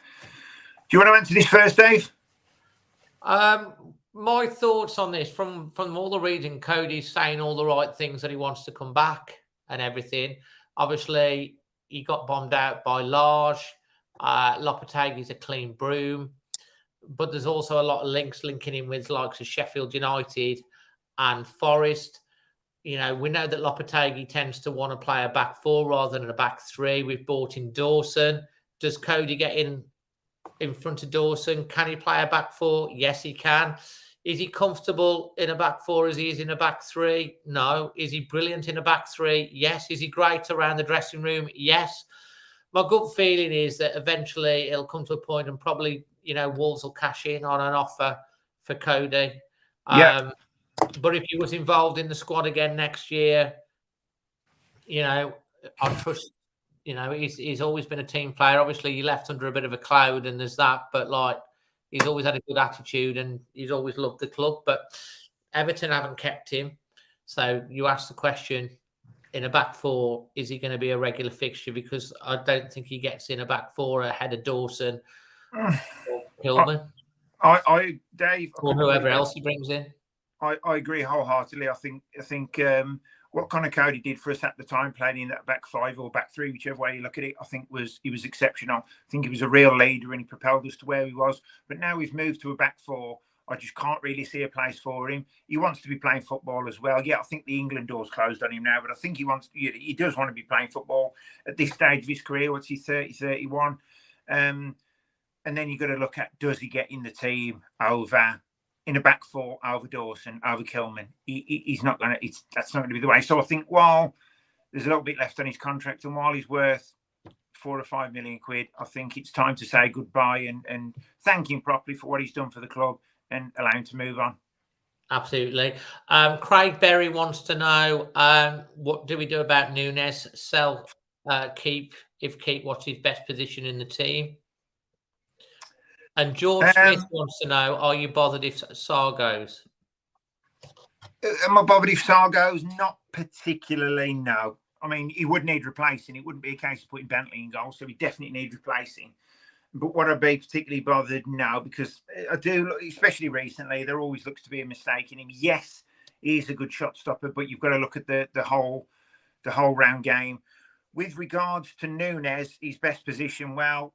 Do you want to answer this first, Dave? My thoughts on this, from all the reading, Cody's saying all the right things, that he wants to come back and everything. Obviously, he got bombed out by Large. Lopetegui's a clean broom, but there's also a lot of linking in with likes of Sheffield United and Forest. We know that Lopetegui tends to want to play a back four rather than a back three. We've brought in Dawson. Does Cody get in front of Dawson? Can he play a back four? Yes, he can. Is he comfortable in a back four as he is in a back three? No. Is he brilliant in a back three? Yes. Is he great around the dressing room? Yes. My gut feeling is that eventually it'll come to a point and probably, Wolves will cash in on an offer for Cody. Yeah. But if he was involved in the squad again next year, I trust, he's always been a team player. Obviously, he left under a bit of a cloud and there's that, but he's always had a good attitude and he's always loved the club. But Everton haven't kept him. So you ask the question, in a back four, is he going to be a regular fixture? Because I don't think he gets in a back four ahead of Dawson or Hillman. Dave, or whoever else he brings in. I agree wholeheartedly. I think what Connor Cody did for us at the time, playing in that back five or back three, whichever way you look at it, I think he was exceptional. I think he was a real leader and he propelled us to where he was. But now we've moved to a back four. I just can't really see a place for him. He wants to be playing football as well. Yeah, I think the England door's closed on him now, but I think he does want to be playing football at this stage of his career. What's he, 30, 31? And then you've got to look at, does he get in the team in a back four over Dawson, over Kilman? He's not going to, that's not going to be the way. So I think while there's a little bit left on his contract and while he's worth 4 or 5 million quid, I think it's time to say goodbye and thank him properly for what he's done for the club and allow him to move on. Absolutely. Craig Berry wants to know, what do we do about Neves? Sell, keep? If keep, what's his best position in the team? And George Smith wants to know, are you bothered if Sarr goes? Am I bothered if Sarr goes? Not particularly, no. I mean, he would need replacing. It wouldn't be a case of putting Bentley in goal, so he definitely need replacing. But would I be particularly bothered? No, because I do, especially recently, there always looks to be a mistake in him. Yes, he is a good shot stopper, but you've got to look at the whole round game. With regards to Neves, his best position, well,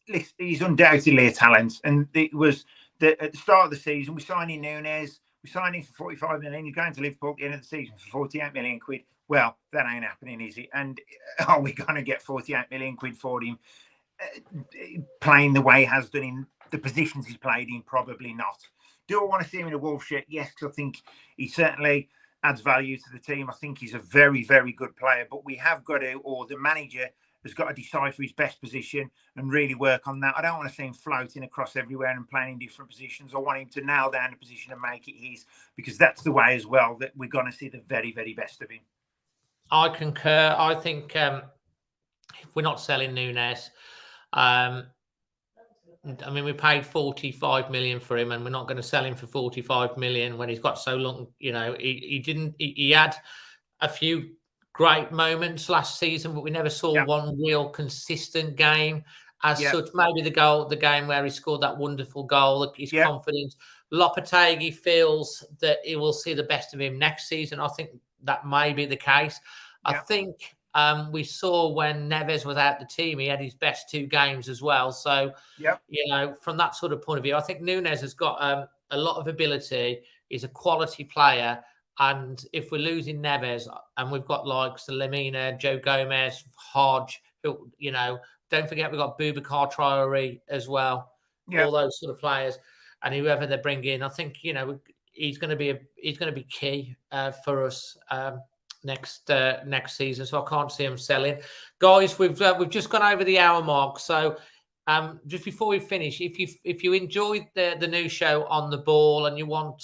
he's undoubtedly a talent. And it was at the start of the season, we signed in Neves, we signed him for 45 million. He's going to Liverpool at the end of the season for 48 million quid. Well, that ain't happening, is it? And are we going to get 48 million quid for him playing the way he has done in the positions he's played in? Probably not. Do I want to see him in a Wolves shirt? Yes, because I think he certainly adds value to the team. I think he's a very, very good player. But we have got to, or the manager has got to decipher his best position and really work on that. I don't want to see him floating across everywhere and playing in different positions. I want him to nail down a position and make it his, because that's the way as well that we're going to see the very, very best of him. I concur. I think if we're not selling Neves, I mean, we paid 45 million for him, and we're not going to sell him for 45 million when he's got so long. You know, he had a few great moments last season, but we never saw one real consistent game as such. Maybe the game where he scored that wonderful goal, his confidence. Lopetegui feels that he will see the best of him next season. I think that may be the case. I think we saw when Neves was out the team, he had his best 2 games as well. So, you know, from that sort of point of view, I think Neves has got a lot of ability. He's a quality player. And if we're losing Neves and we've got like Lemina, Joe Gomez, Hodge, who, you know, don't forget we've got Boubacar Traoré as well. All those sort of players. And whoever they bring in, I think, you know, he's going to be key for us next season. So I can't see him selling. Guys, we've just gone over the hour mark. So just before we finish, if you enjoyed the new show On the Ball and you want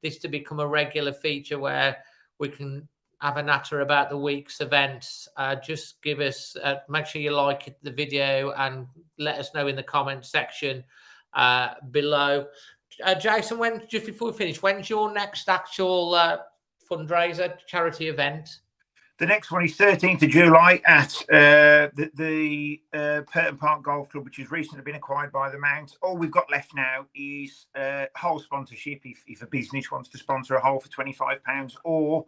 this to become a regular feature where we can have a natter about the week's events, just give us make sure you like the video and let us know in the comment section below. Jason, just before we finish, when's your next actual fundraiser charity event? The next one is 13th of July at the Purton Park Golf Club, which has recently been acquired by the Mount. All we've got left now is hole sponsorship. If a business wants to sponsor a hole for £25 or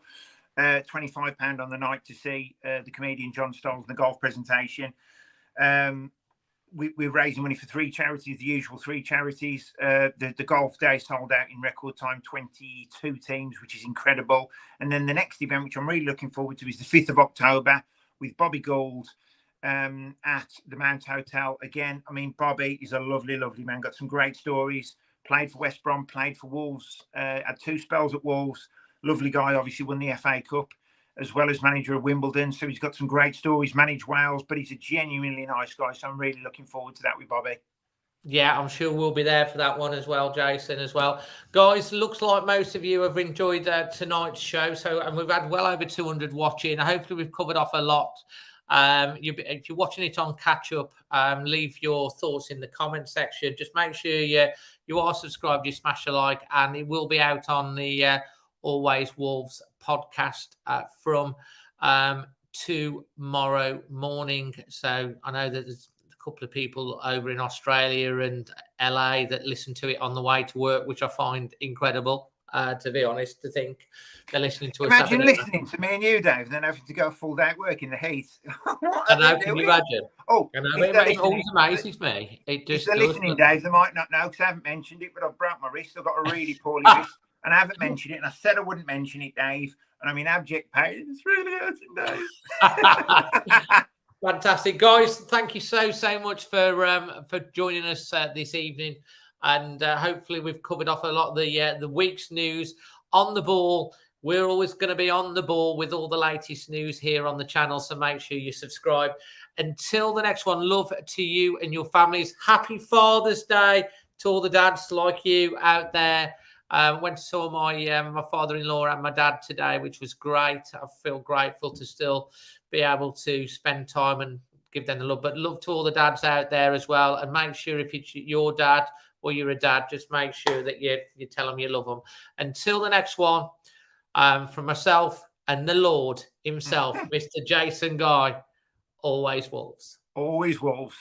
£25 on the night to see the comedian John Stoles in the golf presentation. We're raising money for 3 charities, the usual 3 charities. The golf day sold out in record time, 22 teams, which is incredible. And then the next event, which I'm really looking forward to, is the 5th of October with Bobby Gould at the Mount Hotel. Again, I mean, Bobby is a lovely, lovely man. Got some great stories. Played for West Brom, played for Wolves, had 2 spells at Wolves. Lovely guy, obviously won the FA Cup, as well as manager of Wimbledon. So he's got some great stories, managed Wales, but he's a genuinely nice guy. So I'm really looking forward to that with Bobby. Yeah, I'm sure we'll be there for that one as well, Jason, as well. Guys, looks like most of you have enjoyed tonight's show. And we've had well over 200 watching. Hopefully we've covered off a lot. If you're watching it on catch up, leave your thoughts in the comment section. Just make sure you are subscribed, you smash a like, and it will be out on the Always Wolves podcast from tomorrow morning. So I know that there's a couple of people over in Australia and LA that listen to it on the way to work, which I find incredible. to be honest, to think they're listening to us. Imagine listening to me and you, Dave, and then having to go full day at work in the heat. I know, can you imagine? Oh, it always amazes me. It just if they're listening, Dave, they might not know because I haven't mentioned it, but I've broke my wrist. I've got a really poorly wrist, and I haven't mentioned it. And I said I wouldn't mention it, Dave. And I'm in abject pain. It's really hurting, Dave. Fantastic, guys! Thank you so much for joining us this evening, and hopefully we've covered off a lot of the week's news on the ball. We're always going to be on the ball with all the latest news here on the channel, so make sure you subscribe. Until the next one, love to you and your families. Happy Father's Day to all the dads like you out there. Went to saw my father-in-law and my dad today, which was great. I feel grateful to still be able to spend time and give them the love. But love to all the dads out there as well. And make sure if it's your dad or you're a dad, just make sure that you tell them you love them. Until the next one, from myself and the Lord himself, Mr. Jason Guy, always Wolves. Always Wolves.